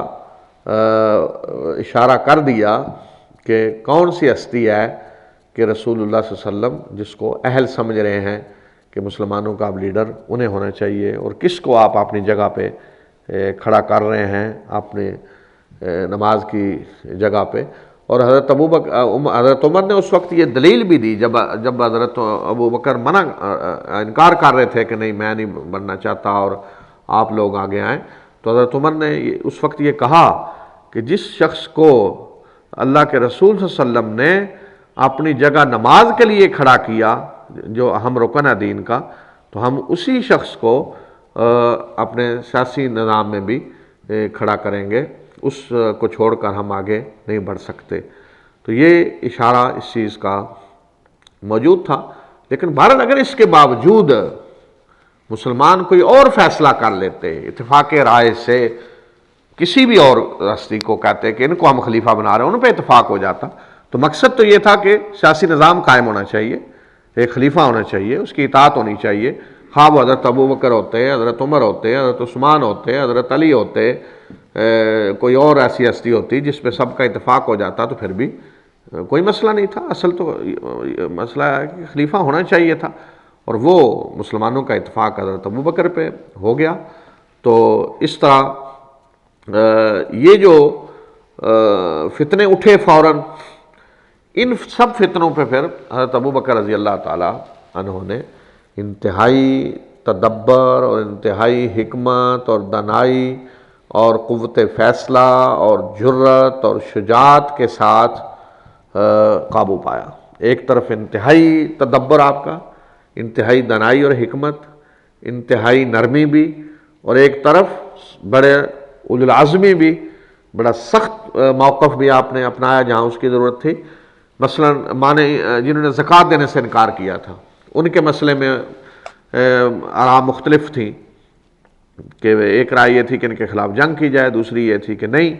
اشارہ کر دیا کہ کون سی ہستی ہے کہ رسول اللہ صلی اللہ علیہ وسلم جس کو اہل سمجھ رہے ہیں کہ مسلمانوں کا اب لیڈر انہیں ہونا چاہیے، اور کس کو آپ اپنی جگہ پہ کھڑا کر رہے ہیں اپنے نماز کی جگہ پہ۔ اور حضرت حضرت عمر نے اس وقت یہ دلیل بھی دی جب حضرت ابو بکر انکار کر رہے تھے کہ نہیں میں نہیں بننا چاہتا اور آپ لوگ آگے آئیں، تو حضرت عمر نے اس وقت یہ کہا کہ جس شخص کو اللہ کے رسول صلی اللہ علیہ وسلم نے اپنی جگہ نماز کے لیے کھڑا کیا جو اہم رکن ہے دین کا، تو ہم اسی شخص کو اپنے سیاسی نظام میں بھی کھڑا کریں گے، اس کو چھوڑ کر ہم آگے نہیں بڑھ سکتے۔ تو یہ اشارہ اس چیز کا موجود تھا۔ لیکن بہرحال اگر اس کے باوجود مسلمان کوئی اور فیصلہ کر لیتے اتفاق رائے سے، کسی بھی اور ہستی کو کہتے کہ ان کو ہم خلیفہ بنا رہے ہیں، ان پہ اتفاق ہو جاتا، تو مقصد تو یہ تھا کہ سیاسی نظام قائم ہونا چاہیے، ایک خلیفہ ہونا چاہیے، اس کی اطاعت ہونی چاہیے، ہاں وہ حضرت ابو بکر ہوتے، حضرت عمر ہوتے، حضرت عثمان ہوتے، حضرت علی ہوتے، کوئی اور ایسی ہستی ہوتی جس پہ سب کا اتفاق ہو جاتا تو پھر بھی کوئی مسئلہ نہیں تھا۔ اصل تو مسئلہ ہے کہ خلیفہ ہونا چاہیے تھا، اور وہ مسلمانوں کا اتفاق حضرت ابو بکر پہ ہو گیا۔ تو اس طرح یہ جو فتنے اٹھے فوراً، ان سب فتنوں پہ پھر حضرت ابو بکر رضی اللہ تعالی عنہ نے انتہائی تدبر اور انتہائی حکمت اور دانائی اور قوت فیصلہ اور جرت اور شجاعت کے ساتھ قابو پایا۔ ایک طرف انتہائی تدبر آپ کا، انتہائی دانائی اور حکمت، انتہائی نرمی بھی، اور ایک طرف بڑے اولو العزمی بھی، بڑا سخت موقف بھی آپ نے اپنایا جہاں اس کی ضرورت تھی۔ مثلا جنہوں نے زکوٰۃ دینے سے انکار کیا تھا، ان کے مسئلے میں آراء مختلف تھیں، کہ ایک رائے یہ تھی کہ ان کے خلاف جنگ کی جائے، دوسری یہ تھی کہ نہیں۔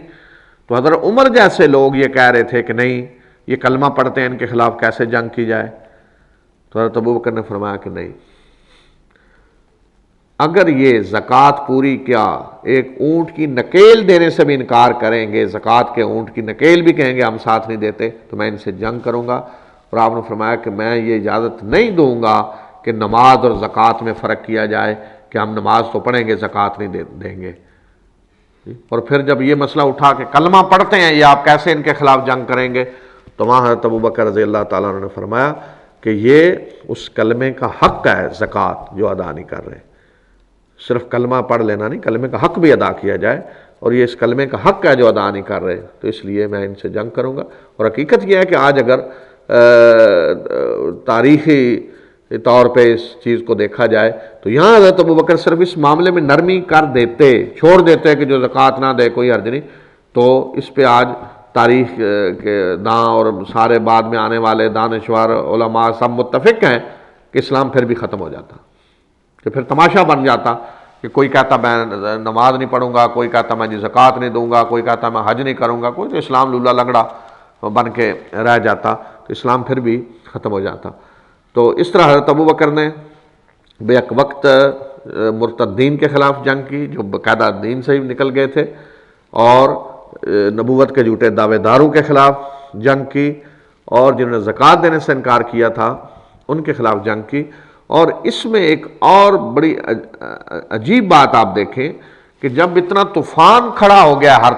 تو حضرت عمر جیسے لوگ یہ کہہ رہے تھے کہ نہیں، یہ کلمہ پڑھتے ہیں، ان کے خلاف کیسے جنگ کی جائے؟ تو حضرت ابو بکر نے فرمایا کہ نہیں، اگر یہ زکوٰۃ پوری کیا ایک اونٹ کی نکیل دینے سے بھی انکار کریں گے، زکوٰۃ کے اونٹ کی نکیل بھی کہیں گے ہم ساتھ نہیں دیتے، تو میں ان سے جنگ کروں گا۔ اور آپ نے فرمایا کہ میں یہ اجازت نہیں دوں گا کہ نماز اور زکوٰۃ میں فرق کیا جائے، کہ ہم نماز تو پڑھیں گے زکوٰۃ نہیں دیں گے۔ اور پھر جب یہ مسئلہ اٹھا کہ کلمہ پڑھتے ہیں یہ آپ کیسے ان کے خلاف جنگ کریں گے، تو وہاں حضرت ابو بکر رضی اللہ تعالیٰ عنہ نے فرمایا کہ یہ اس کلمے کا حق ہے زکوٰۃ جو ادا نہیں کر رہے، صرف کلمہ پڑھ لینا نہیں، کلمے کا حق بھی ادا کیا جائے، اور یہ اس کلمے کا حق ہے جو ادا نہیں کر رہے، تو اس لیے میں ان سے جنگ کروں گا۔ اور حقیقت یہ ہے کہ آج اگر تاریخی طور پہ اس چیز کو دیکھا جائے تو یہاں حضرت ابو بکر صرف اس معاملے میں نرمی کر دیتے، چھوڑ دیتے کہ جو زکوٰۃ نہ دے کوئی حرج نہیں، تو اس پہ آج تاریخ کے داں اور سارے بعد میں آنے والے دانشور علماء سب متفق ہیں کہ اسلام پھر بھی ختم ہو جاتا، کہ پھر تماشا بن جاتا کہ کوئی کہتا میں نماز نہیں پڑھوں گا، کوئی کہتا میں زکوٰۃ نہیں دوں گا، کوئی کہتا میں حج نہیں کروں گا، کوئی تو اسلام لولا لنگڑا بن کے رہ جاتا، تو اسلام پھر بھی ختم ہو جاتا۔ تو اس طرح حضرت ابو بکر نے بیک وقت مرتدین کے خلاف جنگ کی جو باقاعدہ دین سے ہی نکل گئے تھے، اور نبوت کے جھوٹے دعوے داروں کے خلاف جنگ کی، اور جنہوں نے زکوٰۃ دینے سے انکار کیا تھا ان کے خلاف جنگ کی۔ اور اس میں ایک اور بڑی عجیب بات آپ دیکھیں کہ جب اتنا طوفان کھڑا ہو گیا ہر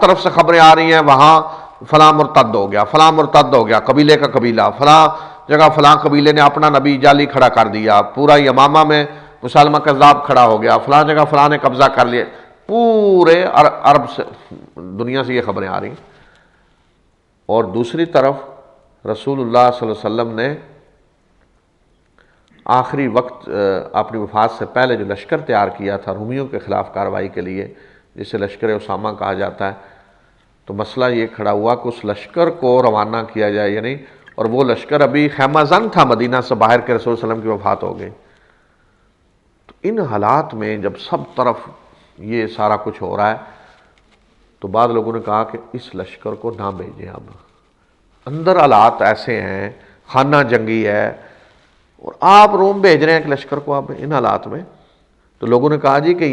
طرف سے خبریں آ رہی ہیں وہاں فلاں مرتد ہو گیا، فلاں مرتد ہو گیا، قبیلے کا قبیلہ، فلاں جگہ فلاں قبیلے نے اپنا نبی جعلی کھڑا کر دیا، پورا یمامہ میں مسالمہ کذاب کھڑا ہو گیا، فلاں جگہ فلاں نے قبضہ کر لیا، پورے عرب سے دنیا سے یہ خبریں آ رہی ہیں۔ اور دوسری طرف رسول اللہ صلی اللہ علیہ وسلم نے آخری وقت اپنی وفات سے پہلے جو لشکر تیار کیا تھا رومیوں کے خلاف کارروائی کے لیے، جسے لشکر اسامہ کہا جاتا ہے، تو مسئلہ یہ کھڑا ہوا کہ اس لشکر کو روانہ کیا جائے یا نہیں، اور وہ لشکر ابھی خیمہ زن تھا مدینہ سے باہر کے، رسول صلی اللہ علیہ وسلم کی وفات ہو گئی۔ تو ان حالات میں جب سب طرف یہ سارا کچھ ہو رہا ہے، تو بعض لوگوں نے کہا کہ اس لشکر کو نہ بھیجیں، اب اندر حالات ایسے ہیں، خانہ جنگی ہے، اور آپ روم بھیج رہے ہیں ایک لشکر کو آپ ان حالات میں۔ تو لوگوں نے کہا جی کہ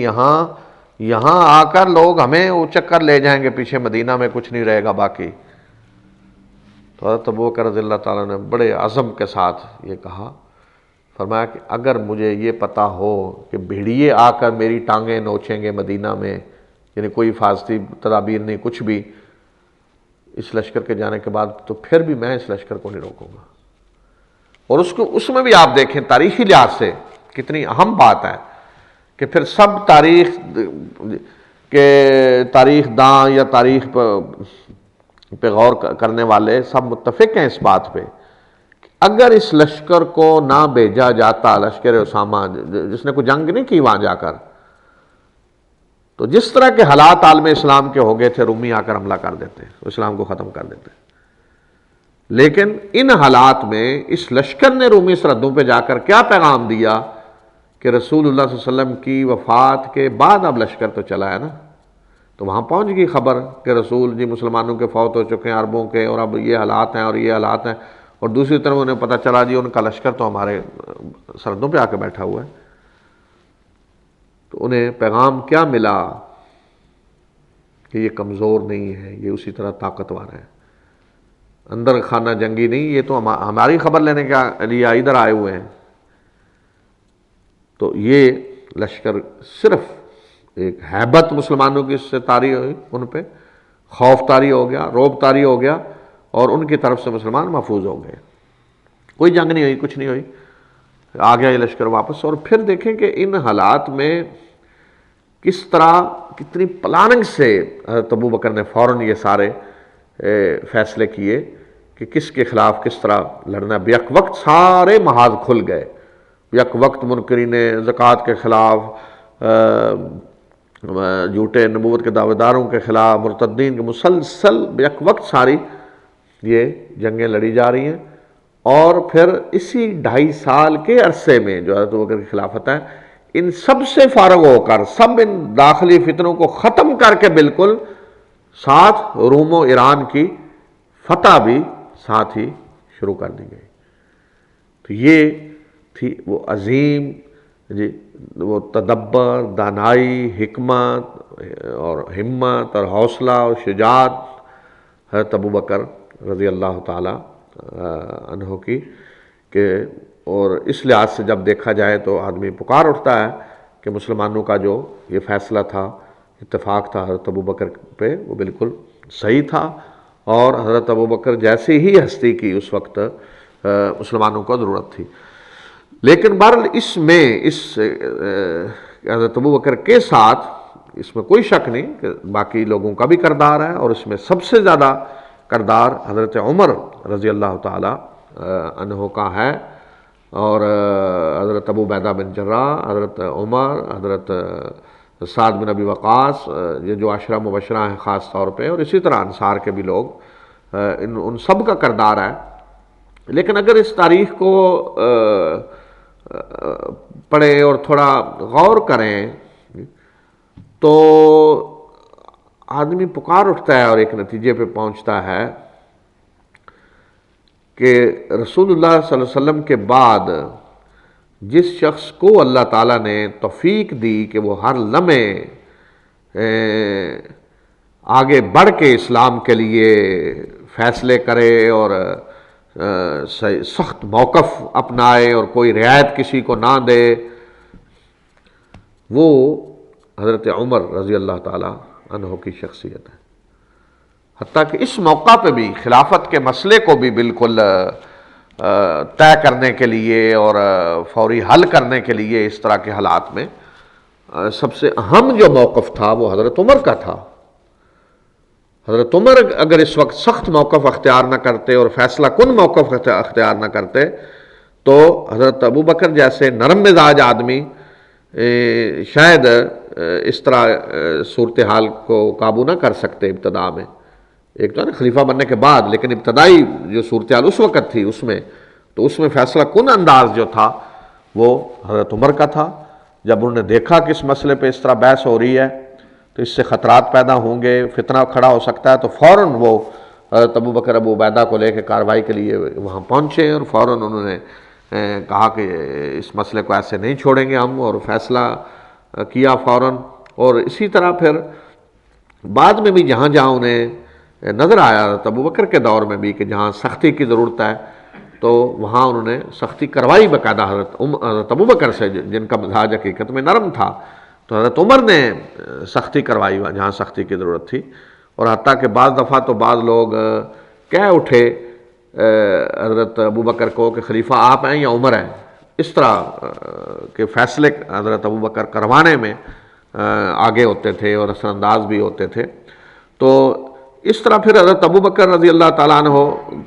یہاں آ کر لوگ ہمیں اچک کر لے جائیں گے، پیچھے مدینہ میں کچھ نہیں رہے گا باقی۔ تو حضرت ابوبکر رضی اللہ تعالیٰ نے بڑے عزم کے ساتھ یہ کہا، فرمایا کہ اگر مجھے یہ پتا ہو کہ بھیڑیے آ کر میری ٹانگیں نوچیں گے مدینہ میں، یعنی کوئی حفاظتی تدابیر نہیں کچھ بھی اس لشکر کے جانے کے بعد، تو پھر بھی میں اس لشکر کو نہیں روکوں گا۔ اور اس میں بھی آپ دیکھیں تاریخی لحاظ سے کتنی اہم بات ہے کہ پھر سب تاریخ داں یا تاریخ پہ غور کرنے والے سب متفق ہیں اس بات پہ کہ اگر اس لشکر کو نہ بھیجا جاتا، لشکر اسامہ جس نے کوئی جنگ نہیں کی وہاں جا کر، تو جس طرح کے حالات عالم اسلام کے ہو گئے تھے، رومی آ کر حملہ کر دیتے، اسلام کو ختم کر دیتے۔ لیکن ان حالات میں اس لشکر نے رومی سرحدوں پہ جا کر کیا پیغام دیا کہ رسول اللہ صلی اللہ علیہ وسلم کی وفات کے بعد اب لشکر تو چلا ہے نا، تو وہاں پہنچ گئی خبر کہ رسول جی مسلمانوں کے فوت ہو چکے ہیں عربوں کے، اور اب یہ حالات ہیں اور یہ حالات ہیں، اور دوسری طرف انہیں پتہ چلا جی ان کا لشکر تو ہمارے سرحدوں پہ آ کے بیٹھا ہوا ہے۔ تو انہیں پیغام کیا ملا کہ یہ کمزور نہیں ہے، یہ اسی طرح طاقتور ہے، اندر خانہ جنگی نہیں، یہ تو ہماری خبر لینے کے لیے ادھر آئے ہوئے ہیں۔ تو یہ لشکر صرف ایک ہیبت مسلمانوں کی اس سے طاری ہوئی، ان پہ خوف طاری ہو گیا، رعب طاری ہو گیا، اور ان کی طرف سے مسلمان محفوظ ہو گئے، کوئی جنگ نہیں ہوئی، کچھ نہیں ہوئی، آ گیا یہ لشکر واپس۔ اور پھر دیکھیں کہ ان حالات میں کس طرح کتنی پلاننگ سے حضرت ابوبکر نے فوراً یہ سارے فیصلے کیے کہ کس کے خلاف کس طرح لڑنا ہے۔ بیک وقت سارے محاذ کھل گئے، یک وقت منکرین زکوٰۃ کے خلاف، جھوٹے نبوت کے دعوے داروں کے خلاف، مرتدین کے، مسلسل یک وقت ساری یہ جنگیں لڑی جا رہی ہیں۔ اور پھر اسی 2.5 سال کے عرصے میں جو حضرت ابوبکر کی خلافت ہے، ان سب سے فارغ ہو کر، سب ان داخلی فتنوں کو ختم کر کے بالکل ساتھ روم و ایران کی فتح بھی ساتھ ہی شروع کر دی گئی۔ تو یہ تھی وہ عظیم وہ تدبر، دانائی، حکمت اور ہمت اور حوصلہ اور شجاعت حضرت ابوبکر رضی اللہ تعالی عنہ کی، کہ اور اس لحاظ سے جب دیکھا جائے تو آدمی پکار اٹھتا ہے کہ مسلمانوں کا جو یہ فیصلہ تھا، اتفاق تھا حضرت ابوبکر پہ، وہ بالکل صحیح تھا، اور حضرت ابوبکر جیسی ہی ہستی کی اس وقت مسلمانوں کو ضرورت تھی۔ لیکن بہرحال اس میں حضرت ابوبکر کے ساتھ اس میں کوئی شک نہیں کہ باقی لوگوں کا بھی کردار ہے، اور اس میں سب سے زیادہ کردار حضرت عمر رضی اللہ تعالی عنہ کا ہے، اور حضرت ابو عبیدہ بن جراح، حضرت عمر، حضرت سعد بن ابی وقاص، یہ جو عشرہ مبشرہ ہیں خاص طور پہ، اور اسی طرح انصار کے بھی لوگ، ان سب کا کردار ہے۔ لیکن اگر اس تاریخ کو پڑھیں اور تھوڑا غور کریں تو آدمی پکار اٹھتا ہے اور ایک نتیجے پہ پہنچتا ہے کہ رسول اللہ صلی اللہ علیہ وسلم کے بعد جس شخص کو اللہ تعالیٰ نے توفیق دی کہ وہ ہر لمحے آگے بڑھ کے اسلام کے لیے فیصلے کرے اور سخت موقف اپنائے اور کوئی رعایت کسی کو نہ دے، وہ حضرت عمر رضی اللہ تعالی عنہ کی شخصیت ہے۔ حتیٰ کہ اس موقع پہ بھی خلافت کے مسئلے کو بھی بالکل طے کرنے کے لیے اور فوری حل کرنے کے لیے اس طرح کے حالات میں سب سے اہم جو موقف تھا وہ حضرت عمر کا تھا۔ حضرت عمر اگر اس وقت سخت موقف اختیار نہ کرتے اور فیصلہ کن موقف اختیار نہ کرتے تو حضرت ابو بکر جیسے نرم مزاج آدمی شاید اس طرح صورتحال کو قابو نہ کر سکتے ابتدا میں۔ ایک تو ہے نا خلیفہ بننے کے بعد، لیکن ابتدائی جو صورتحال اس وقت تھی اس میں فیصلہ کن انداز جو تھا وہ حضرت عمر کا تھا۔ جب انہوں نے دیکھا کہ اس مسئلے پہ اس طرح بحث ہو رہی ہے تو اس سے خطرات پیدا ہوں گے، فتنہ کھڑا ہو سکتا ہے، تو فوراً وہ حضرت ابو بکر ابو عبیدہ کو لے کے کارروائی کے لیے وہاں پہنچے اور فوراً انہوں نے کہا کہ اس مسئلے کو ایسے نہیں چھوڑیں گے ہم، اور فیصلہ کیا فوراً۔ اور اسی طرح پھر بعد میں بھی جہاں جہاں انہیں نظر آیا حضرت ابو بکر کے دور میں بھی کہ جہاں سختی کی ضرورت ہے تو وہاں انہوں نے سختی کروائی باقاعدہ حضرت ابو بکر سے، جن کا مزاج حقیقت میں نرم تھا، تو حضرت عمر نے سختی کروائی جہاں سختی کی ضرورت تھی۔ اور حتیٰ کہ بعض دفعہ تو بعض لوگ کہہ اٹھے حضرت ابو بکر کو کہ خلیفہ آپ ہیں یا عمر ہیں، اس طرح کے فیصلے حضرت ابو بکر کروانے میں آگے ہوتے تھے اور اثر انداز بھی ہوتے تھے۔ تو اس طرح پھر حضرت ابو بکر رضی اللہ تعالیٰ عنہ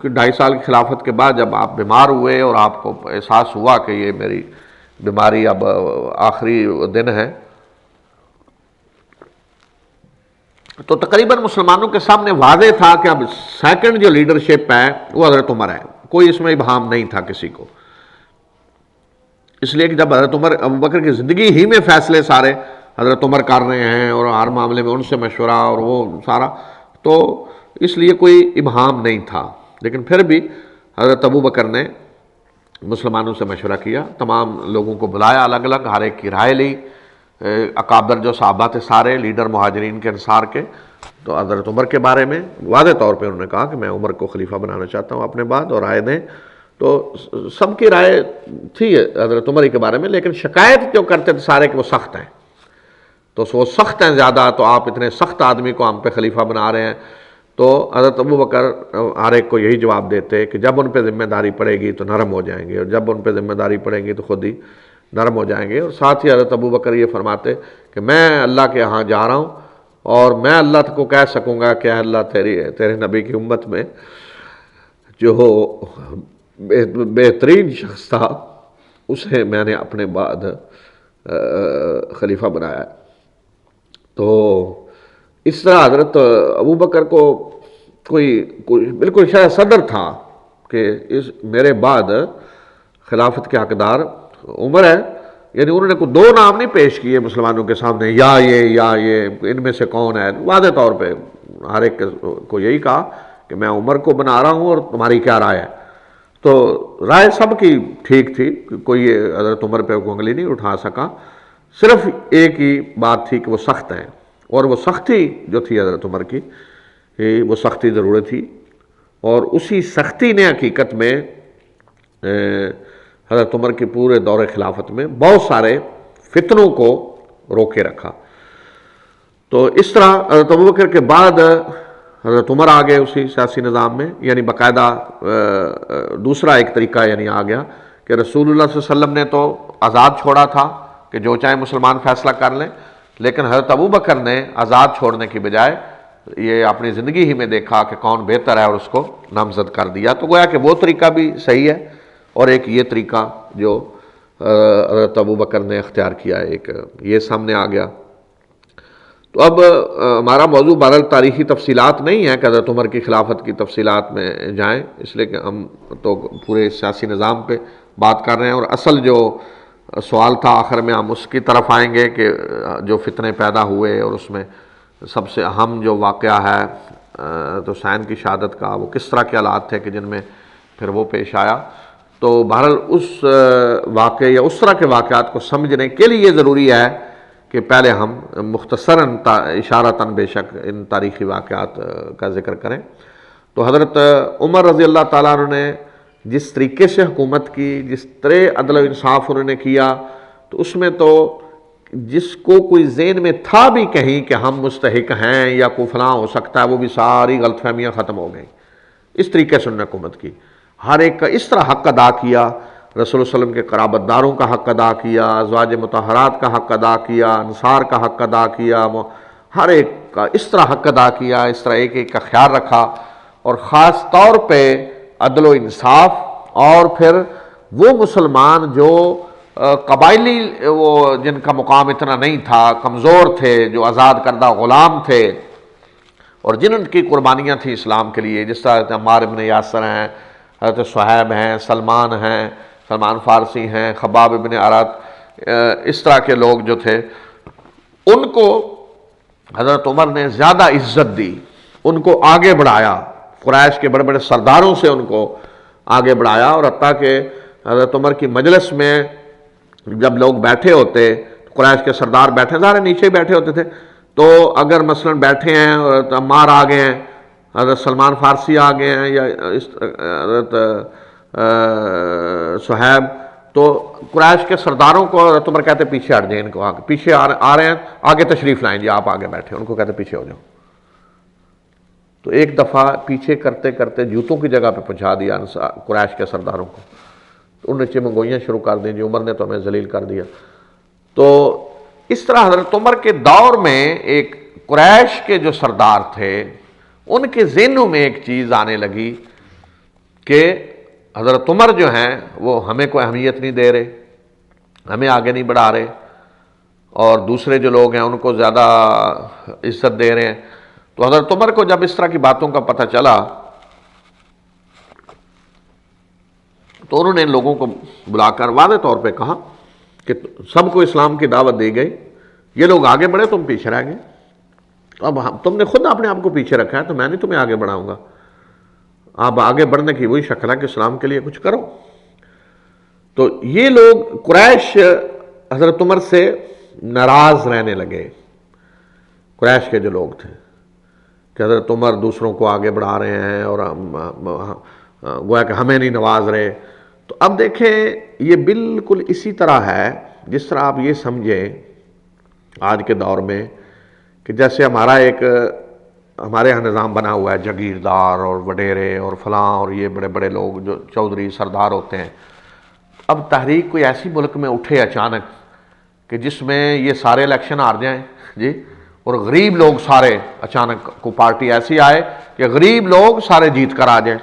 2.5 سال کی خلافت کے بعد جب آپ بیمار ہوئے اور آپ کو احساس ہوا کہ یہ میری بیماری اب آخری دن ہے، تو تقریباً مسلمانوں کے سامنے واضح تھا کہ اب سیکنڈ جو لیڈرشپ ہے وہ حضرت عمر ہے، کوئی اس میں ابہام نہیں تھا کسی کو۔ اس لیے کہ جب حضرت عمر ابو بکر کی زندگی ہی میں فیصلے سارے حضرت عمر کر رہے ہیں اور ہر معاملے میں ان سے مشورہ اور وہ سارا، تو اس لیے کوئی ابہام نہیں تھا۔ لیکن پھر بھی حضرت ابو بکر نے مسلمانوں سے مشورہ کیا، تمام لوگوں کو بلایا، الگ الگ ہر ایک کی رائے لی، اکابر جو صحابہ تھے سارے لیڈر مہاجرین کے انصار کے، تو حضرت عمر کے بارے میں واضح طور پہ انہوں نے کہا کہ میں عمر کو خلیفہ بنانا چاہتا ہوں اپنے بعد، اور رائے دیں۔ تو سب کی رائے تھی حضرت عمر کے بارے میں، لیکن شکایت جو کرتے تھے سارے کہ وہ سخت ہیں، تو وہ سخت ہیں زیادہ، تو آپ اتنے سخت آدمی کو ہم پہ خلیفہ بنا رہے ہیں۔ تو حضرت ابو بکر ہر ایک کو یہی جواب دیتے کہ جب ان پہ ذمہ داری پڑے گی تو نرم ہو جائیں گے، اور جب ان پہ ذمہ داری پڑے گی تو خود ہی نرم ہو جائیں گے۔ اور ساتھ ہی حضرت ابو بکر یہ فرماتے کہ میں اللہ کے ہاں جا رہا ہوں اور میں اللہ کو کہہ سکوں گا کہ اے اللہ تیرے نبی کی امت میں جو بہترین شخص تھا اسے میں نے اپنے بعد خلیفہ بنایا۔ تو اس طرح حضرت ابو بکر کو کوئی بالکل شاید صدر تھا کہ میرے بعد خلافت کے حقدار عمر ہے، یعنی انہوں نے کوئی 2 نام نہیں پیش کیے مسلمانوں کے سامنے، یا یہ ان میں سے کون ہے، واضح طور پہ ہر ایک کو یہی کہا کہ میں عمر کو بنا رہا ہوں اور تمہاری کیا رائے ہے۔ تو رائے سب کی ٹھیک تھی، کوئی حضرت عمر پہ انگلی نہیں اٹھا سکا، صرف ایک ہی بات تھی کہ وہ سخت ہیں، اور وہ سختی جو تھی حضرت عمر کی وہ سختی ضروری تھی، اور اسی سختی نے حقیقت میں حضرت عمر کے پورے دور خلافت میں بہت سارے فتنوں کو روکے رکھا۔ تو اس طرح حضرت ابو بکر کے بعد حضرت عمر آ گئے اسی سیاسی نظام میں، یعنی باقاعدہ دوسرا ایک طریقہ یعنی آ گیا کہ رسول اللہ صلی اللہ علیہ وسلم نے تو آزاد چھوڑا تھا کہ جو چاہے مسلمان فیصلہ کر لیں، لیکن حضرت ابو بکر نے آزاد چھوڑنے کی بجائے یہ اپنی زندگی ہی میں دیکھا کہ کون بہتر ہے اور اس کو نامزد کر دیا۔ تو گویا کہ وہ طریقہ بھی صحیح ہے، اور ایک یہ طریقہ جو حضرت ابو بکر نے اختیار کیا ہے، ایک یہ سامنے آ گیا۔ تو اب ہمارا موضوع بہرحال تاریخی تفصیلات نہیں ہے کہ حضرت عمر کی خلافت کی تفصیلات میں جائیں، اس لیے کہ ہم تو پورے سیاسی نظام پہ بات کر رہے ہیں، اور اصل جو سوال تھا آخر میں ہم اس کی طرف آئیں گے کہ جو فتنے پیدا ہوئے، اور اس میں سب سے اہم جو واقعہ ہے تو حسین کی شہادت کا، وہ کس طرح کے حالات تھے کہ جن میں پھر وہ پیش آیا۔ تو بہرحال اس واقعے یا اس طرح کے واقعات کو سمجھنے کے لیے یہ ضروری ہے کہ پہلے ہم مختصراً اشارتاً بے شک ان تاریخی واقعات کا ذکر کریں۔ تو حضرت عمر رضی اللہ تعالیٰ عنہ نے جس طریقے سے حکومت کی، جس طرح عدل و انصاف انہوں نے کیا، تو اس میں تو جس کو کوئی ذہن میں تھا بھی کہیں کہ ہم مستحق ہیں یا کوئی فلاں ہو سکتا ہے، وہ بھی ساری غلط فہمیاں ختم ہو گئیں۔ اس طریقے سے انہوں نے حکومت کی۔ ہر ایک کا اس طرح حق ادا کیا، رسول اللہ علیہ وسلم کے قرابت داروں کا حق ادا کیا، ازواج مطہرات کا حق ادا کیا، انصار کا حق ادا کیا، ہر ایک کا اس طرح حق ادا کیا، اس طرح ایک ایک کا خیال رکھا، اور خاص طور پہ عدل و انصاف، اور پھر وہ مسلمان جو قبائلی، وہ جن کا مقام اتنا نہیں تھا، کمزور تھے، جو آزاد کردہ غلام تھے، اور جن کی قربانیاں تھیں اسلام کے لیے، جس طرح حضرت عمار بن یاسر ہیں، حضرت صہیب ہیں، سلمان فارسی ہیں، خباب بن ارت، اس طرح کے لوگ جو تھے، ان کو حضرت عمر نے زیادہ عزت دی، ان کو آگے بڑھایا، قریش کے بڑے بڑے سرداروں سے ان کو آگے بڑھایا، اور حتیٰ کہ حضرت عمر کی مجلس میں جب لوگ بیٹھے ہوتے، قریش کے سردار بیٹھے، ظاہر نیچے ہی بیٹھے ہوتے تھے، تو اگر مثلا بیٹھے ہیں اور حضرت عمار آ گئے ہیں، حضرت سلمان فارسی آ گئے ہیں، یا حضرت صہیب، تو قریش کے سرداروں کو حضرت عمر کہتے پیچھے ہٹ جائیں، ان کو پیچھے آ رہے ہیں، آگے تشریف لائیں جی، آپ آگے بیٹھے، ان کو کہتے پیچھے ہو جاؤ۔ تو ایک دفعہ پیچھے کرتے کرتے جوتوں کی جگہ پہ پہنچا دیا قریش کے سرداروں کو، تو انہوں نے چمگوئیاں شروع کر دیں، جی عمر نے تو ہمیں ذلیل کر دیا۔ تو اس طرح حضرت عمر کے دور میں ایک قریش کے جو سردار تھے، ان کے ذہنوں میں ایک چیز آنے لگی کہ حضرت عمر جو ہیں وہ ہمیں کوئی اہمیت نہیں دے رہے، ہمیں آگے نہیں بڑھا رہے، اور دوسرے جو لوگ ہیں ان کو زیادہ عزت دے رہے ہیں۔ تو حضرت عمر کو جب اس طرح کی باتوں کا پتہ چلا، تو انہوں نے ان لوگوں کو بلا کر واضح طور پہ کہا کہ سب کو اسلام کی دعوت دی گئی، یہ لوگ آگے بڑھے، تم پیچھے رہ گئے، اب تم نے خود اپنے آپ کو پیچھے رکھا ہے، تو میں نہیں تمہیں آگے بڑھاؤں گا، آپ آگے بڑھنے کی وہی شکل ہے کہ اسلام کے لیے کچھ کرو۔ تو یہ لوگ قریش حضرت عمر سے ناراض رہنے لگے، قریش کے جو لوگ تھے، کہ حضرت عمر دوسروں کو آگے بڑھا رہے ہیں اور گویا کہ ہمیں نہیں نواز رہے۔ تو اب دیکھیں، یہ بالکل اسی طرح ہے جس طرح آپ یہ سمجھیں آج کے دور میں کہ جیسے ہمارے یہاں نظام بنا ہوا ہے، جاگیردار اور وڈیرے اور فلاں اور یہ بڑے بڑے لوگ جو چودھری سردار ہوتے ہیں۔ اب تحریک کوئی ایسی ملک میں اٹھے اچانک کہ جس میں یہ سارے الیکشن ہار جائیں جی، اور غریب لوگ سارے، اچانک کو پارٹی ایسی آئے کہ غریب لوگ سارے جیت کر آ جائیں،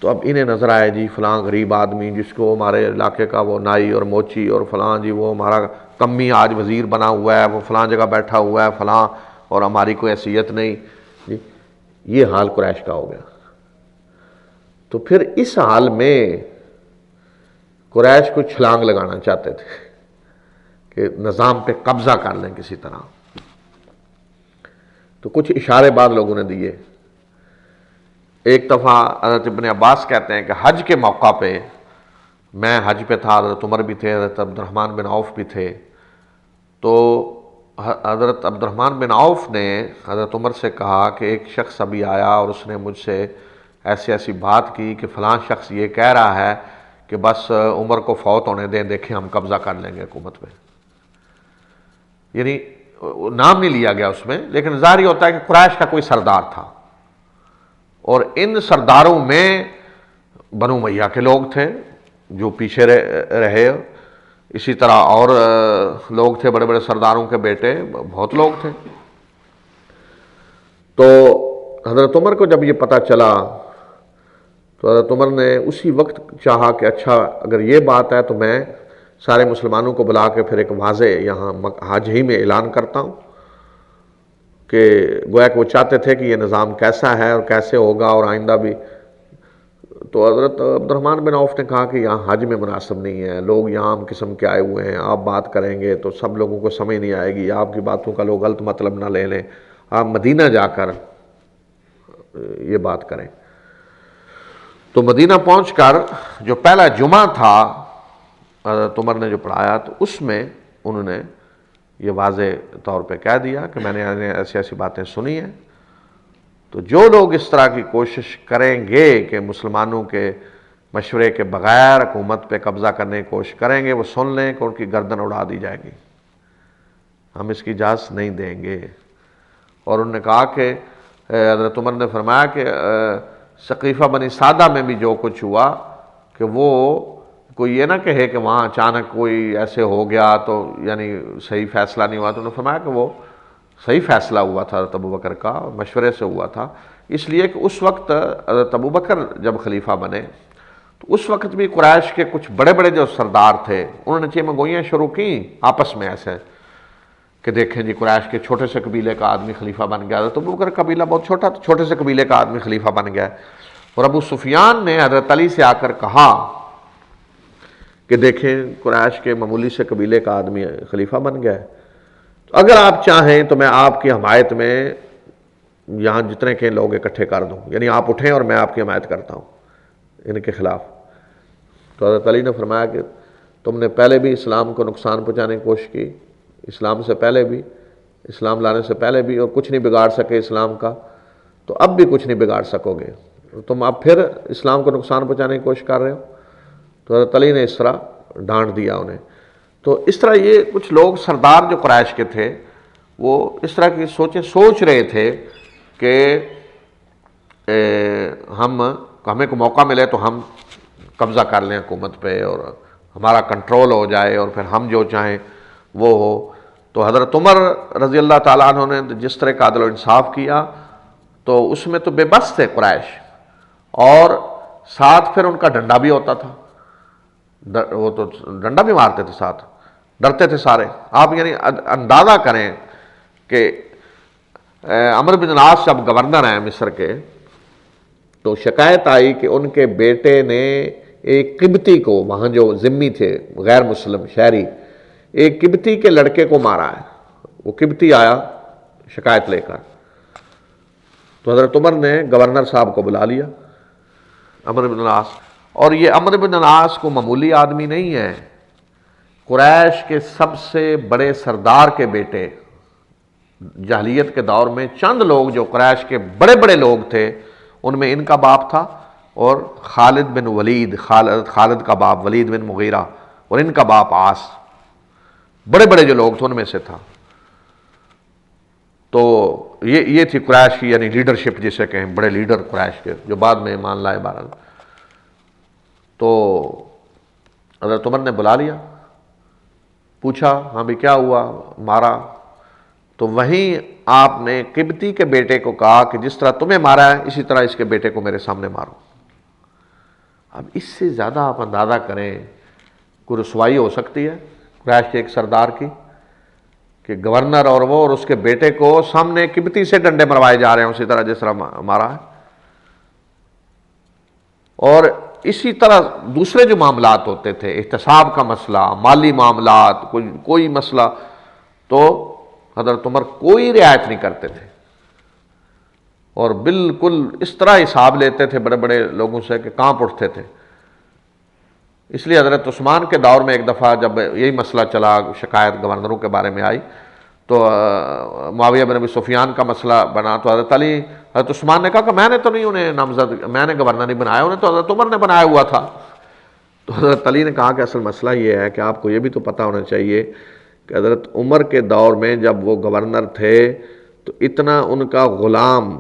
تو اب انہیں نظر آئے جی فلاں غریب آدمی جس کو ہمارے علاقے کا وہ نائی اور موچی اور فلاں جی وہ ہمارا کمی آج وزیر بنا ہوا ہے، وہ فلاں جگہ بیٹھا ہوا ہے فلاں، اور ہماری کوئی حیثیت نہیں جی، یہ حال قریش کا ہو گیا۔ تو پھر اس حال میں قریش کو چھلانگ لگانا چاہتے تھے کہ نظام پہ قبضہ کر لیں کسی طرح۔ تو کچھ اشارے بعد لوگوں نے دیے۔ ایک دفعہ حضرت ابن عباس کہتے ہیں کہ حج کے موقع پہ، میں حج پہ تھا، حضرت عمر بھی تھے، حضرت عبد الرحمن بن عوف بھی تھے، تو حضرت عبد الرحمن بن عوف نے حضرت عمر سے کہا کہ ایک شخص ابھی آیا اور اس نے مجھ سے ایسی بات کی کہ فلاں شخص یہ کہہ رہا ہے کہ بس عمر کو فوت ہونے دیں، دیکھیں ہم قبضہ کر لیں گے حکومت پہ۔ یعنی نام نہیں لیا گیا اس میں، لیکن ظاہر ہی ہوتا ہے کہ قریش کا کوئی سردار تھا، اور ان سرداروں میں بنو امیہ کے لوگ تھے جو پیچھے رہے، اسی طرح اور لوگ تھے، بڑے بڑے سرداروں کے بیٹے، بہت لوگ تھے۔ تو حضرت عمر کو جب یہ پتہ چلا تو حضرت عمر نے اسی وقت چاہا کہ اچھا اگر یہ بات ہے تو میں سارے مسلمانوں کو بلا کے پھر ایک واضح یہاں حج ہی میں اعلان کرتا ہوں کہ گویا کہ وہ چاہتے تھے کہ یہ نظام کیسا ہے اور کیسے ہوگا اور آئندہ بھی۔ تو حضرت عبد الرحمن بن عوف نے کہا کہ یہاں حج میں مناسب نہیں ہے، لوگ یہاں عام قسم کے آئے ہوئے ہیں، آپ بات کریں گے تو سب لوگوں کو سمجھ نہیں آئے گی، آپ کی باتوں کا لوگ غلط مطلب نہ لے لیں، آپ مدینہ جا کر یہ بات کریں۔ تو مدینہ پہنچ کر جو پہلا جمعہ تھا حضرت عمر نے جو پڑھایا، تو اس میں انہوں نے یہ واضح طور پہ کہہ دیا کہ میں نے ایسی باتیں سنی ہیں، تو جو لوگ اس طرح کی کوشش کریں گے کہ مسلمانوں کے مشورے کے بغیر حکومت پہ قبضہ کرنے کی کوشش کریں گے، وہ سن لیں کہ ان کی گردن اڑا دی جائے گی، ہم اس کی اجازت نہیں دیں گے۔ اور انہوں نے کہا کہ حضرت عمر نے فرمایا کہ ثقیفہ بنی سعدہ میں بھی جو کچھ ہوا کہ وہ کوئی یہ نہ کہے کہ وہاں اچانک کوئی ایسے ہو گیا تو یعنی صحیح فیصلہ نہیں ہوا، تو انہوں نے فرمایا کہ وہ صحیح فیصلہ ہوا تھا حضرت ابوبکر کا، مشورے سے ہوا تھا، اس لیے کہ اس وقت حضرت ابوبکر جب خلیفہ بنے تو اس وقت بھی قریش کے کچھ بڑے بڑے جو سردار تھے انہوں نے چیمہ گوئیاں شروع کی آپس میں ایسے کہ دیکھیں جی قریش کے چھوٹے سے قبیلے کا آدمی خلیفہ بن گیا، حضرت ابوبکر کا قبیلہ بہت چھوٹا تھا، چھوٹے سے قبیلے کا آدمی خلیفہ بن گیا، اور ابو سفیان نے حضرت علی سے آ کر کہا کہ دیکھیں قریش کے معمولی سے قبیلے کا آدمی خلیفہ بن گیا ہے، تو اگر آپ چاہیں تو میں آپ کی حمایت میں یہاں جتنے کے لوگ اکٹھے کر دوں، یعنی آپ اٹھیں اور میں آپ کی حمایت کرتا ہوں ان کے خلاف۔ تو حضرت علی نے فرمایا کہ تم نے پہلے بھی اسلام کو نقصان پہنچانے کی کوشش کی، اسلام سے پہلے بھی، اسلام لانے سے پہلے بھی، اور کچھ نہیں بگاڑ سکے اسلام کا، تو اب بھی کچھ نہیں بگاڑ سکو گے، تم اب پھر اسلام کو نقصان پہنچانے کی کوشش کر رہے ہو۔ تو حضرت علی نے اس طرح ڈانٹ دیا انہیں۔ تو اس طرح یہ کچھ لوگ سردار جو قریش کے تھے وہ اس طرح کی سوچ رہے تھے کہ ہمیں کو موقع ملے تو ہم قبضہ کر لیں حکومت پہ اور ہمارا کنٹرول ہو جائے اور پھر ہم جو چاہیں وہ ہو۔ تو حضرت عمر رضی اللہ تعالیٰ عنہ نے جس طرح کا عدل و انصاف کیا تو اس میں تو بے بس تھے قریش، اور ساتھ پھر ان کا ڈنڈا بھی ہوتا تھا، وہ تو ڈنڈا بھی مارتے تھے، ساتھ ڈرتے تھے سارے۔ آپ یعنی اندازہ کریں کہ عمرو بن العاص جب گورنر ہیں مصر کے تو شکایت آئی کہ ان کے بیٹے نے ایک قبطی کو، وہاں جو ذمی تھے غیر مسلم شہری، ایک قبطی کے لڑکے کو مارا ہے۔ وہ قبطی آیا شکایت لے کر، تو حضرت عمر نے گورنر صاحب کو بلا لیا عمرو بن العاص، اور یہ عمرو بن العاص کو معمولی آدمی نہیں ہے، قریش کے سب سے بڑے سردار کے بیٹے، جاہلیت کے دور میں چند لوگ جو قریش کے بڑے بڑے لوگ تھے ان میں ان کا باپ تھا، اور خالد بن ولید، خالد کا باپ ولید بن مغیرہ، اور ان کا باپ عاص، بڑے بڑے جو لوگ تھے ان میں سے تھا۔ تو یہ تھی قریش کی یعنی لیڈرشپ جسے کہیں، بڑے لیڈر قریش کے جو بعد میں ایمان لائے بہرحال۔ تو حضرت عمر نے بلا لیا، پوچھا ہاں بھی کیا ہوا، مارا؟ تو وہیں آپ نے قبطی کے بیٹے کو کہا کہ جس طرح تمہیں مارا ہے اسی طرح اس کے بیٹے کو میرے سامنے مارو۔ اب اس سے زیادہ آپ اندازہ کریں کوئی رسوائی ہو سکتی ہے قریش کے ایک سردار کی کہ گورنر اور وہ اور اس کے بیٹے کو سامنے قبطی سے ڈنڈے مروائے جا رہے ہیں اسی طرح جس طرح مارا ہے۔ اور اسی طرح دوسرے جو معاملات ہوتے تھے، احتساب کا مسئلہ، مالی معاملات، کوئی مسئلہ، تو حضرت عمر کوئی رعایت نہیں کرتے تھے، اور بالکل اس طرح حساب لیتے تھے بڑے بڑے لوگوں سے کہ کانپ اٹھتے تھے۔ اس لیے حضرت عثمان کے دور میں ایک دفعہ جب یہی مسئلہ چلا، شکایت گورنروں کے بارے میں آئی، تو معاویہ بن ابی سفیان کا مسئلہ بنا، تو حضرت عثمان نے کہا کہ میں نے تو نہیں انہیں نامزد، میں نے گورنر نہیں بنایا، انہیں تو حضرت عمر نے بنایا ہوا تھا۔ تو حضرت علی نے کہا کہ اصل مسئلہ یہ ہے کہ آپ کو یہ بھی تو پتہ ہونا چاہیے کہ حضرت عمر کے دور میں جب وہ گورنر تھے تو اتنا ان کا غلام،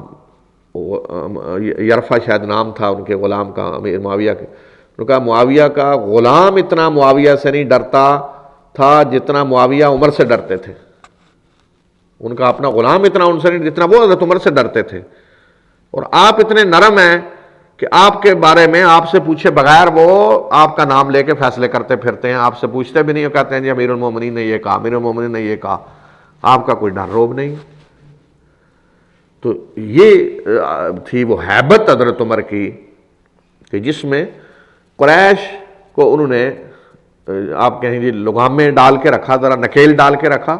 یرفع شاید نام تھا ان کے غلام کا، امیر معاویہ کے، انہوں نے کہا معاویہ کا غلام اتنا معاویہ سے نہیں ڈرتا تھا جتنا معاویہ عمر سے ڈرتے تھے، ان کا اپنا غلام اتنا ان سے نہیں جتنا وہ حضرت عمر سے ڈرتے تھے، اور آپ اتنے نرم ہیں کہ آپ کے بارے میں آپ سے پوچھے بغیر وہ آپ کا نام لے کے فیصلے کرتے پھرتے ہیں، آپ سے پوچھتے بھی نہیں، وہ کہتے ہیں جی امیر المومنین نے یہ کہا، امیر المومنین نے یہ کہا، آپ کا کوئی ڈر روب نہیں۔ تو یہ تھی وہ ہیبت حضرت عمر کی کہ جس میں قریش کو انہوں نے آپ کہیں گے لگام میں ڈال کے رکھا، ذرا نکیل ڈال کے رکھا،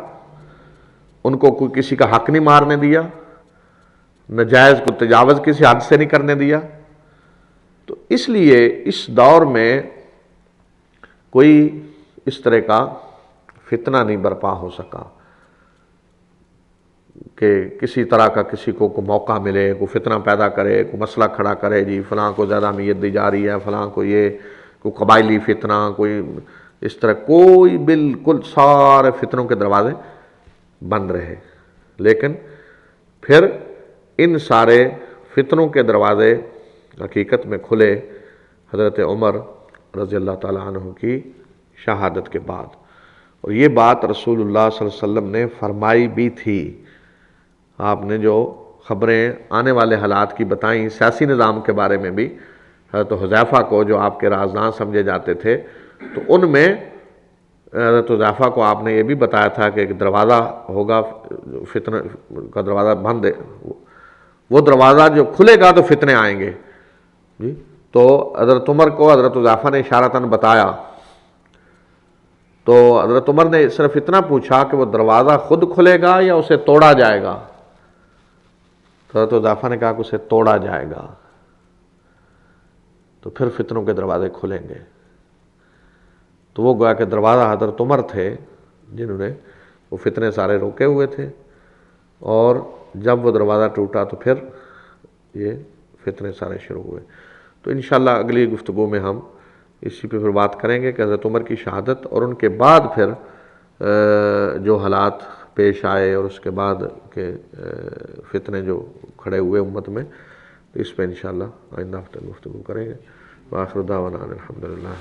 ان کو کوئی کسی کا حق نہیں مارنے دیا، نجائز کو تجاوز کسی حد سے نہیں کرنے دیا۔ تو اس لیے اس دور میں کوئی اس طرح کا فتنہ نہیں برپا ہو سکا کہ کسی طرح کا کسی کو موقع ملے، کوئی فتنہ پیدا کرے، کوئی مسئلہ کھڑا کرے، جی فلاں کو زیادہ اہمیت دی جا رہی ہے، فلاں کو یہ، کوئی قبائلی فتنہ، کوئی اس طرح، کوئی بالکل سارے فتنوں کے دروازے بند رہے۔ لیکن پھر ان سارے فتنوں کے دروازے حقیقت میں کھلے حضرت عمر رضی اللہ تعالیٰ عنہ کی شہادت کے بعد. اور یہ بات رسول اللہ صلی اللہ علیہ وسلم نے فرمائی بھی تھی. آپ نے جو خبریں آنے والے حالات کی بتائیں سیاسی نظام کے بارے میں بھی، حضرت حذیفہ کو جو آپ کے رازداں سمجھے جاتے تھے، تو ان میں حضرت حذیفہ کو آپ نے یہ بھی بتایا تھا کہ ایک دروازہ ہوگا، فتنہ کا دروازہ بند ہے، وہ دروازہ جو کھلے گا تو فتنے آئیں گے. جی تو حضرت عمر کو حضرت حذیفہ نے اشارتاً بتایا. تو حضرت عمر نے صرف اتنا پوچھا کہ وہ دروازہ خود کھلے گا یا اسے توڑا جائے گا؟ تو حضرت حذیفہ نے کہا کہ اسے توڑا جائے گا، تو پھر فتنوں کے دروازے کھلیں گے. تو وہ گویا کہ دروازہ حضرت عمر تھے جنہوں نے وہ فتنے سارے روکے ہوئے تھے، اور جب وہ دروازہ ٹوٹا تو پھر یہ فتنے سارے شروع ہوئے. تو انشاءاللہ اگلی گفتگو میں ہم اسی پہ پھر بات کریں گے کہ حضرت عمر کی شہادت اور ان کے بعد پھر جو حالات پیش آئے اور اس کے بعد کے فتنے جو کھڑے ہوئے امت میں، تو اس پہ انشاءاللہ آئندہ ہفتے گفتگو کریں گے. وآخر دعوانا الحمدللہ.